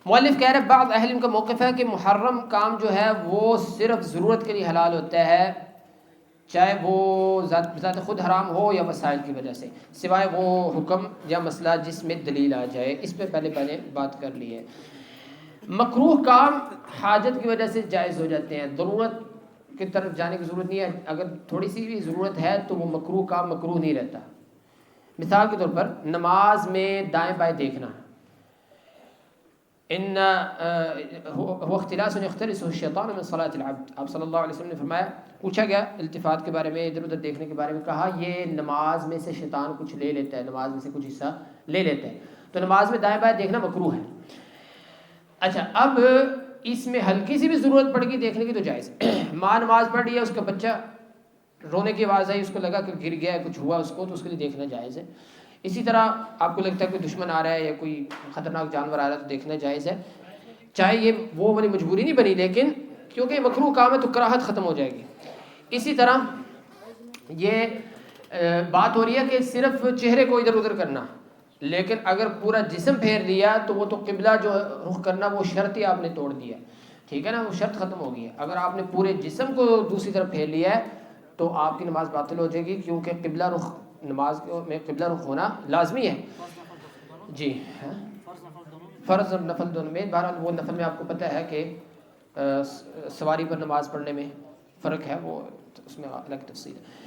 مؤلف کہہ رہے ہیں بعض اہل علم کا موقف ہے کہ محرم کام جو ہے وہ صرف ضرورت کے لیے حلال ہوتا ہے, چاہے وہ ذات خود حرام ہو یا وسائل کی وجہ سے, سوائے وہ حکم یا مسئلہ جس میں دلیل آ جائے. اس پہ پہلے بات کر لی ہے. مکروہ کام حاجت کی وجہ سے جائز ہو جاتے ہیں, ضرورت کی طرف جانے کی ضرورت نہیں ہے. اگر تھوڑی سی بھی ضرورت ہے تو وہ مکروہ کام مکروہ نہیں رہتا. مثال کے طور پر نماز میں دائیں بائیں دیکھنا, ان هو اختلاس يختلس الشیطان من صلاة العبد. آپ صلی اللہ علیہ وسلم نے فرمایا, پوچھا گیا التفات کے بارے میں, ادھر ادھر دیکھنے کے بارے میں, کہا یہ نماز میں سے شیطان کچھ لے لیتا ہے, نماز میں سے کچھ حصہ لے لیتا ہے, تو نماز میں دائیں بائیں دیکھنا مکروہ ہے. اچھا, اب اس میں ہلکی سی بھی ضرورت پڑ گئی دیکھنے کی تو جائز. ماں نماز پڑھ رہی ہے, اس کا بچہ رونے کی آواز آئی, اس کو لگا کہ گر گیا ہے, کچھ ہوا اس کو, تو اس کے لیے دیکھنا جائز ہے. اسی طرح آپ کو لگتا ہے کوئی دشمن آ رہا ہے یا کوئی خطرناک جانور آ رہا ہے تو دیکھنا جائز ہے, چاہے یہ وہ والی مجبوری نہیں بنی, لیکن کیونکہ یہ مکروہ کام ہے تو کراہت ختم ہو جائے گی. اسی طرح یہ بات ہو رہی ہے کہ صرف چہرے کو ادھر ادھر کرنا, لیکن اگر پورا جسم پھیر لیا تو وہ تو قبلہ جو رخ کرنا وہ شرط ہی آپ نے توڑ دیا, ٹھیک ہے نا, وہ شرط ختم ہو گئی ہے. اگر آپ نے پورے جسم کو دوسری طرف پھیر لیا ہے تو آپ کی نماز باطل ہو جائے گی, کیونکہ قبلہ رخ نماز میں قبلہ رخ ہونا لازمی ہے. جی فرض اور نفل دونوں میں, بہرحال وہ نفل میں آپ کو پتہ ہے کہ سواری پر نماز پڑھنے میں فرق ہے, وہ اس میں الگ تفصیل ہے.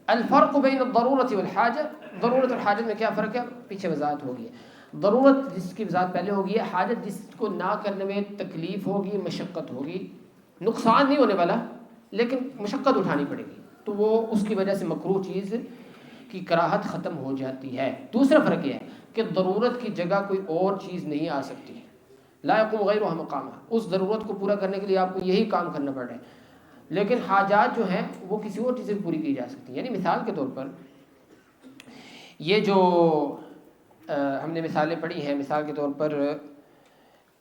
الفرق بین الضرورت والحاجہ, ضرورت اور حاجت میں کیا فرق ہے, پیچھے وضاحت ہوگی. ضرورت جس کی وضاحت پہلے ہوگی ہے حاجت جس کو نہ کرنے میں تکلیف ہوگی، مشقت ہوگی، نقصان نہیں ہونے والا لیکن مشقت اٹھانی پڑے گی، تو وہ اس کی وجہ سے مکروہ چیز کی کراہت ختم ہو جاتی ہے۔ دوسرا فرق یہ ہے کہ ضرورت کی جگہ کوئی اور چیز نہیں آ سکتی، لا یقوم غیرھا مقامہ، اس ضرورت کو پورا کرنے کے لیے آپ کو یہی کام کرنا پڑ رہا ہے، لیکن حاجات جو ہیں وہ کسی اور چیز سے پوری کی جا سکتی ہیں۔ یعنی مثال کے طور پر یہ جو ہم نے مثالیں پڑھی ہیں، مثال کے طور پر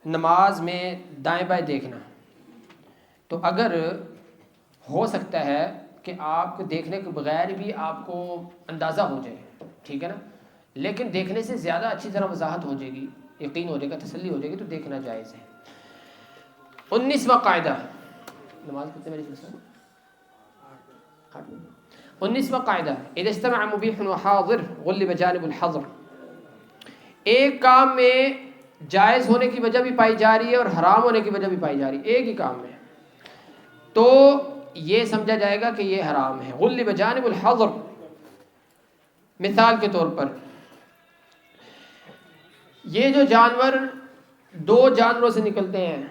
نماز میں دائیں بائیں دیکھنا، تو اگر ہو سکتا ہے کہ آپ کو دیکھنے کے بغیر بھی آپ کو اندازہ ہو جائے، ٹھیک ہے نا، لیکن دیکھنے سے زیادہ اچھی طرح وضاحت ہو جائے گی، یقین ہو جائے گا، تسلی ہو جائے گی، تو دیکھنا جائز ہے۔ 19واں قاعدہ، نماز کتنے بجے سے 19واں قاعدہ، اذا اجتمع مبیح وحاضر غلب جانب الحظر، ایک کام میں جائز ہونے کی وجہ بھی پائی جا رہی ہے اور حرام ہونے کی وجہ بھی پائی جا رہی ہے ایک ہی کام میں، تو یہ سمجھا جائے گا کہ یہ حرام ہے۔ غلب جانب الحظر، مثال کے طور پر یہ جو جانور دو جانوروں سے نکلتے ہیں،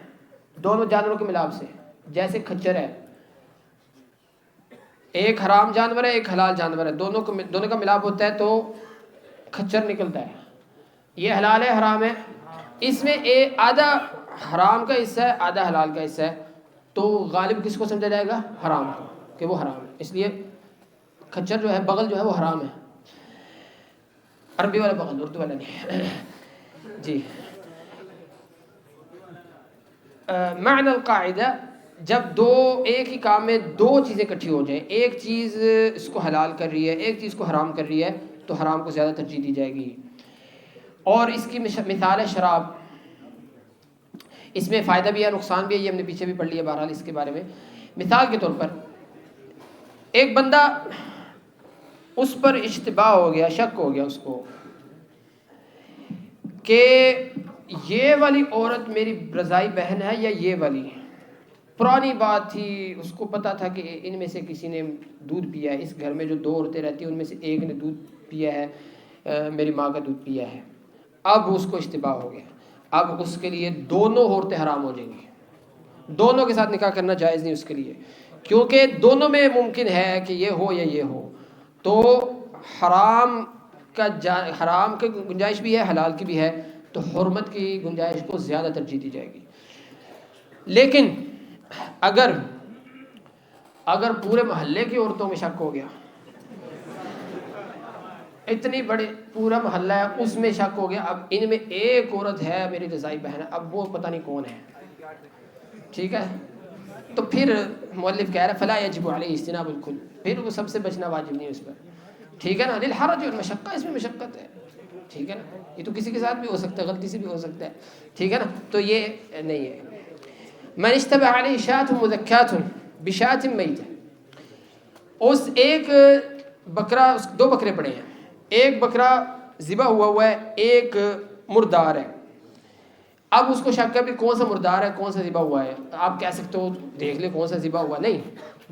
دونوں جانوروں کے ملاپ سے، جیسے کھچر ہے، ایک حرام جانور ہے ایک حلال جانور ہے، دونوں کا ملاپ ہوتا ہے تو کھچر نکلتا ہے، یہ حلال ہے حرام ہے، اس میں آدھا حرام کا حصہ ہے آدھا حلال کا حصہ ہے، تو غالب کس کو سمجھا جائے گا؟ حرام کو، کہ وہ حرام ہے، اس لیے کھچر جو ہے بغل جو ہے وہ حرام ہے، عربی والا بغل، اردو والا نہیں۔ جی، معنی القاعدہ، جب ایک ہی کام میں دو چیزیں اکٹھی ہو جائیں، ایک چیز اس کو حلال کر رہی ہے ایک چیز کو حرام کر رہی ہے، تو حرام کو زیادہ ترجیح دی جائے گی۔ اور اس کی مثال ہے شراب، اس میں فائدہ بھی ہے نقصان بھی ہے، یہ ہم نے پیچھے بھی پڑھ لیا بہرحال اس کے بارے میں۔ مثال کے طور پر ایک بندہ اس پر اشتباہ ہو گیا، شک ہو گیا اس کو کہ یہ والی عورت میری رضائی بہن ہے یا یہ والی، پرانی بات تھی، اس کو پتا تھا کہ ان میں سے کسی نے دودھ پیا ہے، اس گھر میں جو دو عورتیں رہتی ہیں ان میں سے ایک نے دودھ پیا ہے، میری ماں کا دودھ پیا ہے، اب اس کو اشتباہ ہو گیا، اب اس کے لیے دونوں عورتیں حرام ہو جائیں گی، دونوں کے ساتھ نکاح کرنا جائز نہیں اس کے لیے، کیونکہ دونوں میں ممکن ہے کہ یہ ہو یا یہ ہو، تو حرام کی گنجائش بھی ہے حلال کی بھی ہے، تو حرمت کی گنجائش کو زیادہ ترجیح دی جائے گی۔ لیکن اگر پورے محلے کی عورتوں میں شک ہو گیا، اتنی بڑی پورا محلہ ہے اس میں شک ہو گیا، اب ان میں ایک عورت ہے میری رضائی بہن ہے، اب وہ پتہ نہیں کون ہے، ٹھیک ہے، تو پھر مؤلف کہہ رہا ہے فلا یجب علیہ اجتناب الکل، پھر وہ سب سے بچنا واجب نہیں اس پر، ٹھیک ہے نا، للحرج والمشقہ، اس میں مشقت ہے، ٹھیک ہے نا، یہ تو کسی کے ساتھ بھی ہو سکتا ہے، غلطی سے بھی ہو سکتا ہے، ٹھیک ہے نا، تو یہ نہیں ہے۔ من اشتبہ علیہ شاة مذکاة بشاة میتہ، اس ایک بکرا، دو بکرے پڑے ہیں، ایک بکرا ذبح ہوا ہے ایک مردار ہے، اب اس کو شک ہے بھی کون سا مردار ہے کون سا ذبح ہوا ہے، آپ کہہ سکتے ہو دیکھ لے کون سا ذبح ہوا، نہیں،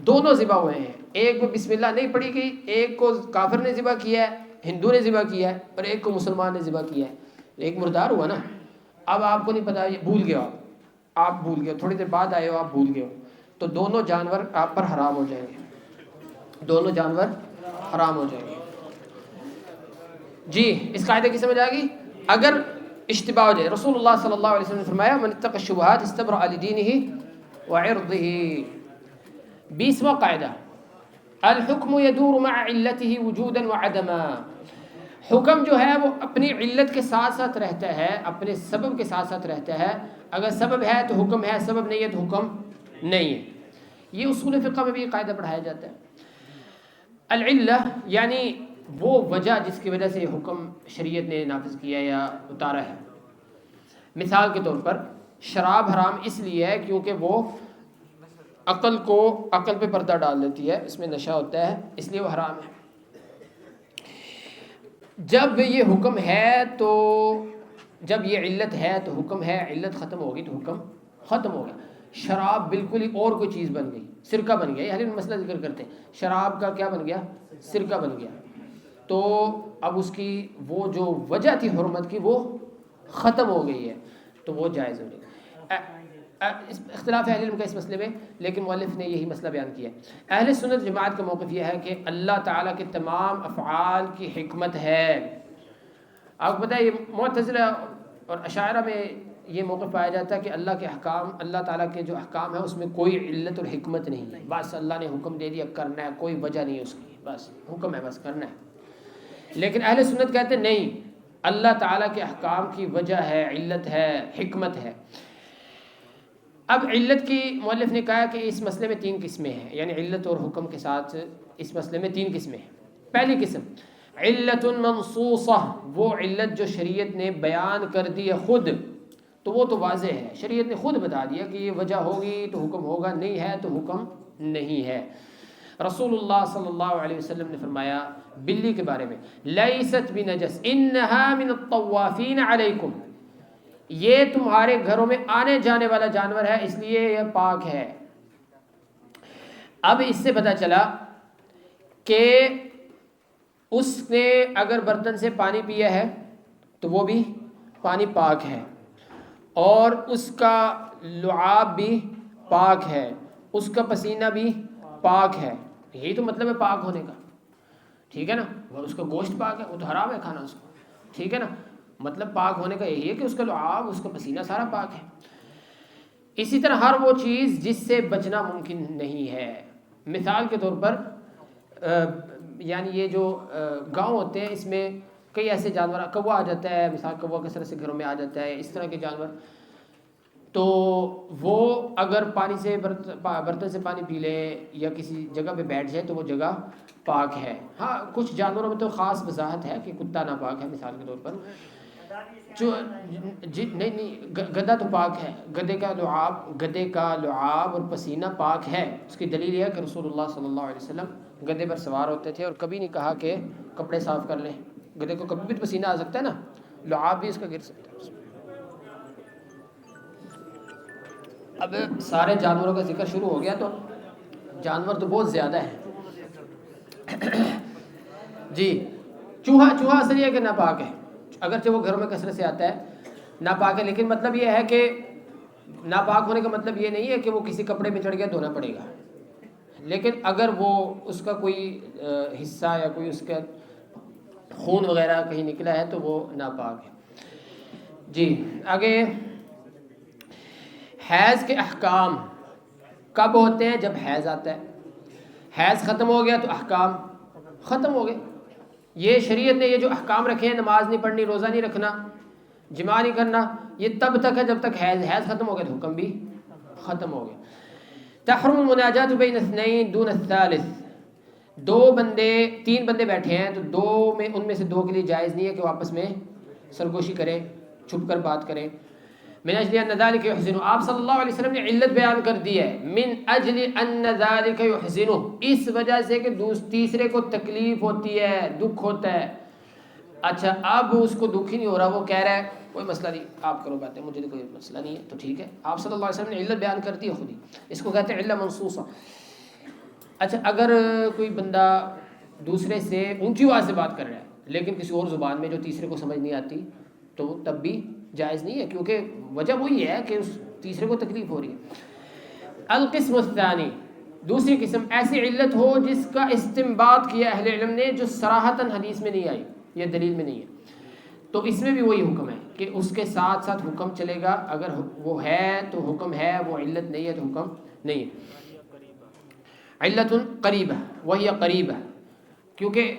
دونوں ذبح ہوئے ہیں، ایک کو بسم اللہ نہیں پڑھی گئی، ایک کو کافر نے ذبح کیا ہے ہندو نے ذبح کیا ہے اور ایک کو مسلمان نے ذبح کیا ہے، ایک مردار ہوا نا، اب آپ کو نہیں پتا، یہ بھول گیا، آپ بھول گئے، تھوڑی دیر بعد آئے ہو آپ بھول گئے ہو، تو دونوں جانور آپ پر حرام ہو جائیں گے، دونوں جانور حرام ہو جائیں گے۔ جی، اس قاعدے کی سمجھ آ گئی؟ اگر اشتباہ ہو جائے، رسول اللہ صلی اللہ علیہ وسلم نے فرمایا من اتقى الشبہات استبرأ لدینہ وعرضہ۔ 20واں قاعدہ، الحکم یدور مع علتہ وجودا وعدما، حکم جو ہے وہ اپنی علت کے ساتھ ساتھ رہتا ہے، اپنے سبب کے ساتھ ساتھ رہتا ہے، اگر سبب ہے تو حکم ہے، سبب نہیں ہے تو حکم نہیں ہے، یہ اصول فقہ میں بھی یہ قاعدہ پڑھایا جاتا ہے۔ العلہ یعنی وہ وجہ جس کی وجہ سے یہ حکم شریعت نے نافذ کیا یا اتارا ہے، مثال کے طور پر شراب حرام اس لیے ہے کیونکہ وہ عقل پہ پردہ ڈال دیتی ہے، اس میں نشہ ہوتا ہے، اس لیے وہ حرام ہے۔ جب یہ حکم ہے تو جب یہ علت ہے تو حکم ہے، علت ختم ہوگی تو حکم ختم ہوگا۔ شراب بالکل ہی اور کوئی چیز بن گئی، سرکہ بن گیا، یہ مسئلہ ذکر کرتے ہیں، شراب کا کیا بن گیا؟ سرکہ بن گیا، تو اب اس کی وہ جو وجہ تھی حرمت کی وہ ختم ہو گئی ہے، تو وہ جائز ہو گئی۔ اختلاف اہل علم کا اس مسئلے میں، لیکن مؤلف نے یہی مسئلہ بیان کیا ہے۔ اہل سنت جماعت کا موقف یہ ہے کہ اللہ تعالیٰ کے تمام افعال کی حکمت ہے۔ آپ کو پتہ ہے یہ معتزلہ اور اشاعرہ میں یہ موقف پایا جاتا ہے کہ اللہ کے احکام، اللہ تعالیٰ کے جو احکام ہیں اس میں کوئی علت اور حکمت نہیں ہے، بس اللہ نے حکم دے دیا کرنا ہے، کوئی وجہ نہیں ہے اس کی، بس حکم ہے، بس کرنا ہے۔ لیکن اہل سنت کہتے ہیں نہیں، اللہ تعالیٰ کے احکام کی وجہ ہے، علت ہے، حکمت ہے۔ اب علت کی مؤلف نے کہا کہ اس مسئلے میں 3 قسمیں ہیں، یعنی علت اور حکم کے ساتھ اس مسئلے میں 3 قسمیں ہیں۔ پہلی قسم علت منصوصہ، وہ علت جو شریعت نے بیان کر دی ہے خود، تو وہ تو واضح ہے، شریعت نے خود بتا دیا کہ یہ وجہ ہوگی تو حکم ہوگا، نہیں ہے تو حکم نہیں ہے۔ رسول اللہ صلی اللہ علیہ وسلم نے فرمایا بلی کے بارے میں، لیست بنجس انہا من الطوافین علیکم، یہ تمہارے گھروں میں آنے جانے والا جانور ہے، اس لیے یہ پاک ہے۔ اب اس سے پتہ چلا کہ اس نے اگر برتن سے پانی پیا ہے تو وہ بھی پانی پاک ہے، اور اس کا لعاب بھی پاک ہے، اس کا پسینہ بھی پاک ہے، یہی تو مطلب ہے پاک ہونے کا، ٹھیک ہے نا؟ اس کا گوشت پاک ہے، وہ تو حرام ہے کھانا اس کو، ٹھیک ہے نا؟ مطلب پاک ہونے کا یہی ہے کہ اس کا لعاب، اس کا پسینہ سارا پاک ہے۔ اسی طرح ہر وہ چیز جس سے بچنا ممکن نہیں ہے، مثال کے طور پر یعنی یہ جو گاؤں ہوتے ہیں اس میں کئی ایسے جانور، کوا آ جاتا ہے، مثال کوا کثرت سے گھروں میں آ جاتا ہے، اس طرح کے جانور، تو وہ اگر پانی سے برتن سے پانی پی لے یا کسی جگہ پہ بیٹھ جائے تو وہ جگہ پاک ہے۔ ہاں کچھ جانوروں میں تو خاص وضاحت ہے کہ کتا ناپاک ہے، مثال کے طور پر جو نہیں گدھا تو پاک ہے، گدھے کا لعاب اور پسینہ پاک ہے۔ اس کی دلیل یہ ہے کہ رسول اللہ صلی اللہ علیہ وسلم گدھے پر سوار ہوتے تھے اور کبھی نہیں کہا کہ کپڑے صاف کر لیں، گدھے کو کبھی بھی پسینہ آ سکتا ہے نا، لعاب بھی اس کا گر سکتا ہے۔ اب سارے جانوروں کا ذکر شروع ہو گیا تو جانور تو بہت زیادہ ہیں۔ جی چوہا اصل یہ ہے کہ ناپاک ہے، اگرچہ وہ گھروں میں کثرت سے آتا ہے، ناپاک ہے، لیکن مطلب یہ ہے کہ ناپاک ہونے کا مطلب یہ نہیں ہے کہ وہ کسی کپڑے میں چڑھ گیا دھونا پڑے گا، لیکن اگر وہ اس کا کوئی حصہ یا کوئی اس کا خون وغیرہ کہیں نکلا ہے تو وہ ناپاک ہے۔ جی آگے، حیض کے احکام کب ہوتے ہیں؟ جب حیض آتا ہے، حیض ختم ہو گیا تو احکام ختم ہو گئے۔ یہ شریعت نے یہ جو احکام رکھے ہیں، نماز نہیں پڑھنی، روزہ نہیں رکھنا، جماع نہیں کرنا، یہ تب تک ہے جب تک حیض ختم ہو گیا تو حکم بھی ختم ہو گیا۔ تحرم المناجات بین اثنین دون الثالث، 3 بندے بیٹھے ہیں تو ان میں سے 2 کے لیے جائز نہیں ہے کہ وہ آپس میں سرگوشی کریں، چھپ کر بات کریں۔ من اجل ان ذلك يحزن، آپ صلی اللہ علیہ وسلم نے علت بیان کر دی ہے، من اجل ان ذلك يحزن، اس وجہ سے کہ تیسرے کو تکلیف ہوتی ہے، دکھ ہوتا ہے۔ اچھا اب اس کو دکھ ہی نہیں ہو رہا، وہ کہہ رہا ہے کوئی مسئلہ نہیں، آپ کرو باتیں، مجھے تو کوئی مسئلہ نہیں ہے، تو ٹھیک ہے، آپ صلی اللہ علیہ وسلم نے علت بیان کر دی ہے خود ہی، اس کو کہتے ہیں علت منصوصہ۔ اچھا اگر کوئی بندہ دوسرے سے اونچی آواز سے بات کر رہا ہے لیکن کسی اور زبان میں جو تیسرے کو سمجھ نہیں آتی تو تب بھی جائز نہیں ہے، کیونکہ وجہ وہی ہے کہ اس تیسرے کو تکلیف ہو رہی ہے۔ القسم الثانی، دوسری قسم ایسی علت ہو جس کا استنباط کیا اہل علم نے جو صراحتاً حدیث میں نہیں آئی یا دلیل میں نہیں ہے، تو اس میں بھی وہی حکم ہے کہ اس کے ساتھ ساتھ حکم چلے گا، اگر وہ ہے تو حکم ہے، وہ علت نہیں ہے تو حکم نہیں ہے۔ علت قریبہ، وہی قریبہ، کیونکہ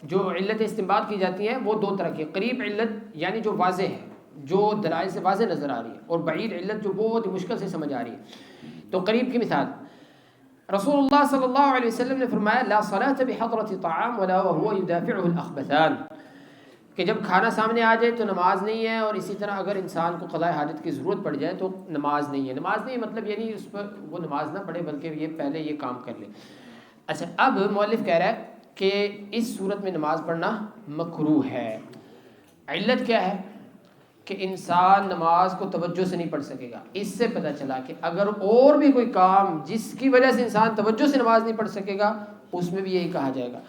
جو علت استنباط کی جاتی ہیں وہ 2 طرح کی، قریب علت یعنی جو واضح ہے، جو دلائل سے واضح نظر آ رہی ہے، اور بعید علت جو بہت مشکل سے سمجھ آ رہی ہے۔ تو قریب کی مثال، رسول اللہ صلی اللہ علیہ وسلم نے فرمایا لا صلاة بحضرة طعام ولا وهو يدافعه الأخبثان، کہ جب کھانا سامنے آ جائے تو نماز نہیں ہے، اور اسی طرح اگر انسان کو قضاء حاجت کی ضرورت پڑ جائے تو نماز نہیں ہے۔ نماز نہیں مطلب یعنی اس پر وہ نماز نہ پڑھے بلکہ یہ پہلے یہ کام کر لے۔ اچھا اب مؤلف کہہ رہا ہے کہ اس صورت میں نماز پڑھنا مکروہ ہے۔ علت کیا ہے؟ کہ انسان نماز کو توجہ سے نہیں پڑھ سکے گا۔ اس سے پتہ چلا کہ اگر اور بھی کوئی کام جس کی وجہ سے انسان توجہ سے نماز نہیں پڑھ سکے گا اس میں بھی یہی کہا جائے گا۔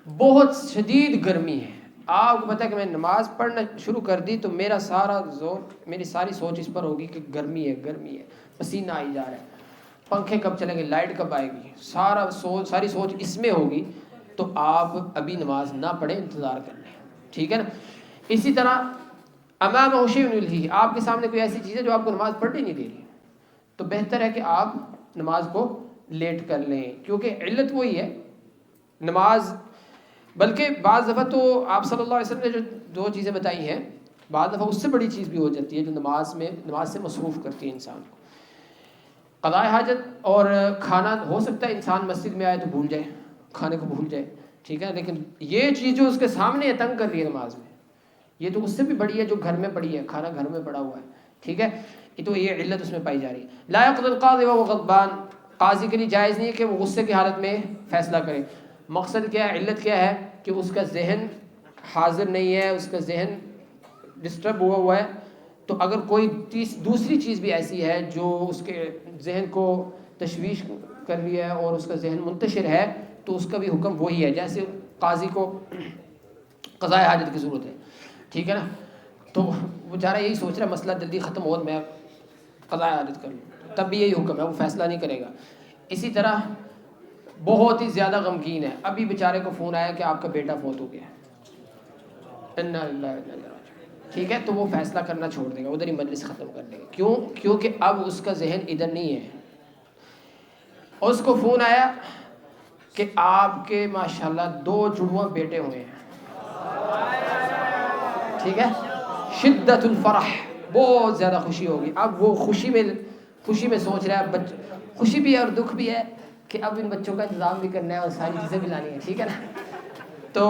بہت شدید گرمی ہے، آپ کو پتہ ہے کہ میں نماز پڑھنا شروع کر دی تو میرا سارا زور، میری ساری سوچ اس پر ہوگی کہ گرمی ہے، پسینہ آئی جا رہا ہے، پنکھے کب چلیں گے، لائٹ کب آئے گی، ساری سوچ اس میں ہوگی، تو آپ ابھی نماز نہ پڑھیں، انتظار کر لیں، ٹھیک ہے نا۔ اسی طرح امام شیء یلہیہ، آپ کے سامنے کوئی ایسی چیز ہے جو آپ کو نماز پڑھنے نہیں دے رہی، تو بہتر ہے کہ آپ نماز کو لیٹ کر لیں، کیونکہ علت وہی ہے نماز۔ بلکہ بعض دفعہ تو آپ صلی اللہ علیہ وسلم نے جو دو چیزیں بتائی ہیں، بعض دفعہ اس سے بڑی چیز بھی ہو جاتی ہے جو نماز سے مصروف کرتی ہے انسان کو۔ قضاء حاجت اور کھانا، ہو سکتا ہے انسان مسجد میں آئے تو بھول جائے، کھانے کو بھول جائے، ٹھیک ہے، لیکن یہ چیز جو اس کے سامنے ہے، تنگ کر رہی ہے نماز میں، یہ تو اس سے بھی بڑی ہے جو گھر میں پڑی ہے، کھانا گھر میں پڑا ہوا ہے، ٹھیک ہے، تو یہ علت اس میں پائی جا رہی ہے۔ لا يقضي القاضي وهو غضبان، قاضی کے لیے جائز نہیں ہے کہ وہ غصے کی حالت میں فیصلہ کرے۔ مقصد کیا ہے، علت کیا ہے کہ اس کا ذہن حاضر نہیں ہے، اس کا ذہن ڈسٹرب ہوا ہے، تو اگر کوئی دوسری چیز بھی ایسی ہے جو اس کے ذہن کو تشویش کر رہی ہے اور اس کا ذہن منتشر ہے، تو اس کا بھی حکم وہی ہے، جیسے قاضی کو قضاء حاجت کی ضرورت ہے، ٹھیک ہے نا، تو بیچارہ یہی سوچ رہا ہے مسئلہ جلدی ختم ہو میں قضاء حاجت کر لوں، تب بھی یہی حکم ہے، وہ فیصلہ نہیں کرے گا۔ اسی طرح بہت ہی زیادہ غمگین ہے، ابھی بیچارے کو فون آیا کہ آپ کا بیٹا فوت ہو گیا، انا للہ و انا الیہ راجعون، ٹھیک ہے، تو وہ فیصلہ کرنا چھوڑ دے گا، ادھر ہی مجلس ختم کر دے گا، کیوں؟ کیونکہ اب اس کا ذہن ادھر نہیں ہے۔ اور اس کو فون آیا کہ آپ کے ماشاءاللہ 2 جڑواں بیٹے ہوئے ہیں، ٹھیک ہے، شدت الفرح، بہت زیادہ خوشی ہوگی، اب وہ خوشی میں سوچ رہا ہے، خوشی بھی ہے اور دکھ بھی ہے کہ اب ان بچوں کا انتظام بھی کرنا ہے اور ساری چیزیں بھی لانی ہیں، ٹھیک ہے نا، تو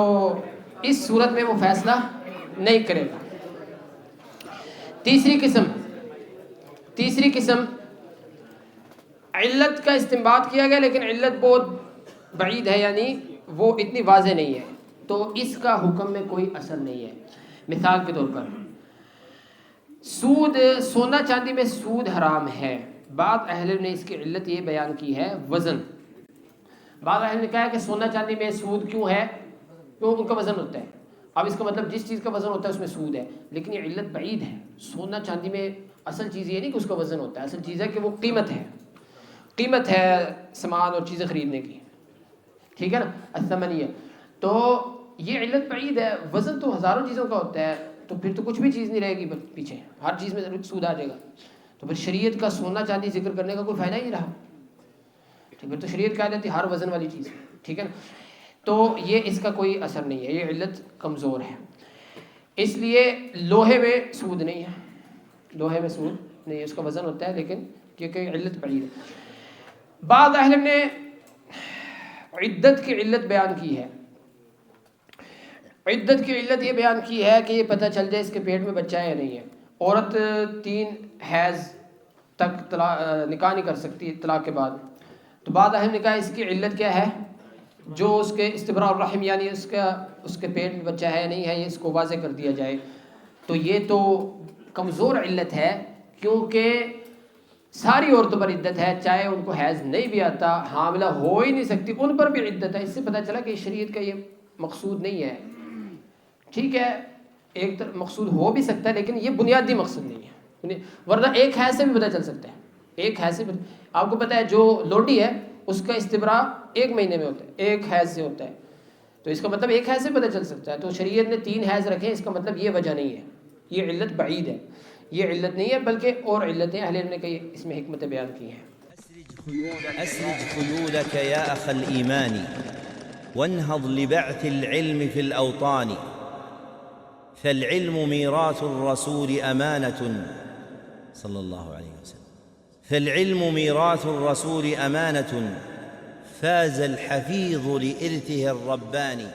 اس صورت میں وہ فیصلہ نہیں کرے گا۔ تیسری قسم علت کا استنباط کیا گیا لیکن علت بہت بعید ہے، یعنی وہ اتنی واضح نہیں ہے، تو اس کا حکم میں کوئی اثر نہیں ہے۔ مثال کے طور پر سونا چاندی میں سود حرام ہے، بعض اہل نے اس کی علت یہ بیان کی ہے وزن۔ بعض اہل نے کہا ہے کہ سونا چاندی میں سود کیوں ہے، کیوں؟ ان کا وزن ہوتا ہے، اب اس کا مطلب جس چیز کا وزن ہوتا ہے اس میں سود ہے، لیکن یہ علت بعید ہے۔ سونا چاندی میں اصل چیز یہ نہیں کہ اس کا وزن ہوتا ہے، اصل چیز ہے کہ وہ قیمت ہے سامان اور چیزیں خریدنے کی، ٹھیک ہے نا، الثمنیہ، تو یہ علت بعید ہے۔ وزن تو ہزاروں چیزوں کا ہوتا ہے، تو پھر تو کچھ بھی چیز نہیں رہے گی پیچھے، ہر چیز میں سود آ جائے گا، تو پھر شریعت کا سونا چاندی ذکر کرنے کا کوئی فائدہ ہی نہیں رہا، پھر تو شریعت کہا جاتی ہر وزن والی چیز، ٹھیک ہے نا، تو یہ اس کا کوئی اثر نہیں ہے، یہ علت کمزور ہے۔ اس لیے لوہے میں سود نہیں ہے، اس کا وزن ہوتا ہے لیکن کیونکہ علت بعید ہے۔ بعض اہل نے عدت کی علت بیان کی ہے، عدت کی علت یہ بیان کی ہے کہ یہ پتہ چل جائے اس کے پیٹ میں بچہ ہے یا نہیں ہے۔ عورت 3 حیض تک نکاح نہیں کر سکتی طلاق کے بعد، تو بعد اہل نے کہا اس کی علت کیا ہے، جو اس کے استبراء الرحم یعنی اس کے پیٹ میں بچہ ہے یا نہیں ہے، یہ اس کو واضح کر دیا جائے، تو یہ تو کمزور علت ہے، کیونکہ ساری عورتوں پر عدت ہے، چاہے ان کو حیض نہیں بھی آتا، حاملہ ہو ہی نہیں سکتی، ان پر بھی عدت ہے۔ اس سے پتہ چلا کہ شریعت کا یہ مقصود نہیں ہے، ٹھیک ہے، ایک طرف مقصود ہو بھی سکتا ہے لیکن یہ بنیادی مقصد نہیں ہے، ورنہ ایک حیض سے بھی پتہ چل سکتا ہے، ایک حیض سے آپ کو پتہ ہے جو لوڈی ہے اس کا استبراء 1 مہینے میں ہوتا ہے، 1 حیض سے ہوتا ہے، تو اس کا مطلب 1 حیض سے پتہ چل سکتا ہے، تو شریعت نے 3 حیض رکھے، اس کا مطلب یہ وجہ نہیں ہے، یہ علت بعید ہے، یہ علت نہیں ہے، بلکہ اور علتیں اہل علم نے کئی اس میں حکمتیں بیان کی ہیں۔ أسرج خيولك يا أخ الإيمان وانهض لبعث العلم في الأوطان، فالعلم ميراث الرسول أمانة صلى الله عليه وسلم، فالعلم ميراث الرسول أمانة فاز الحفيظ لإرثه الرباني.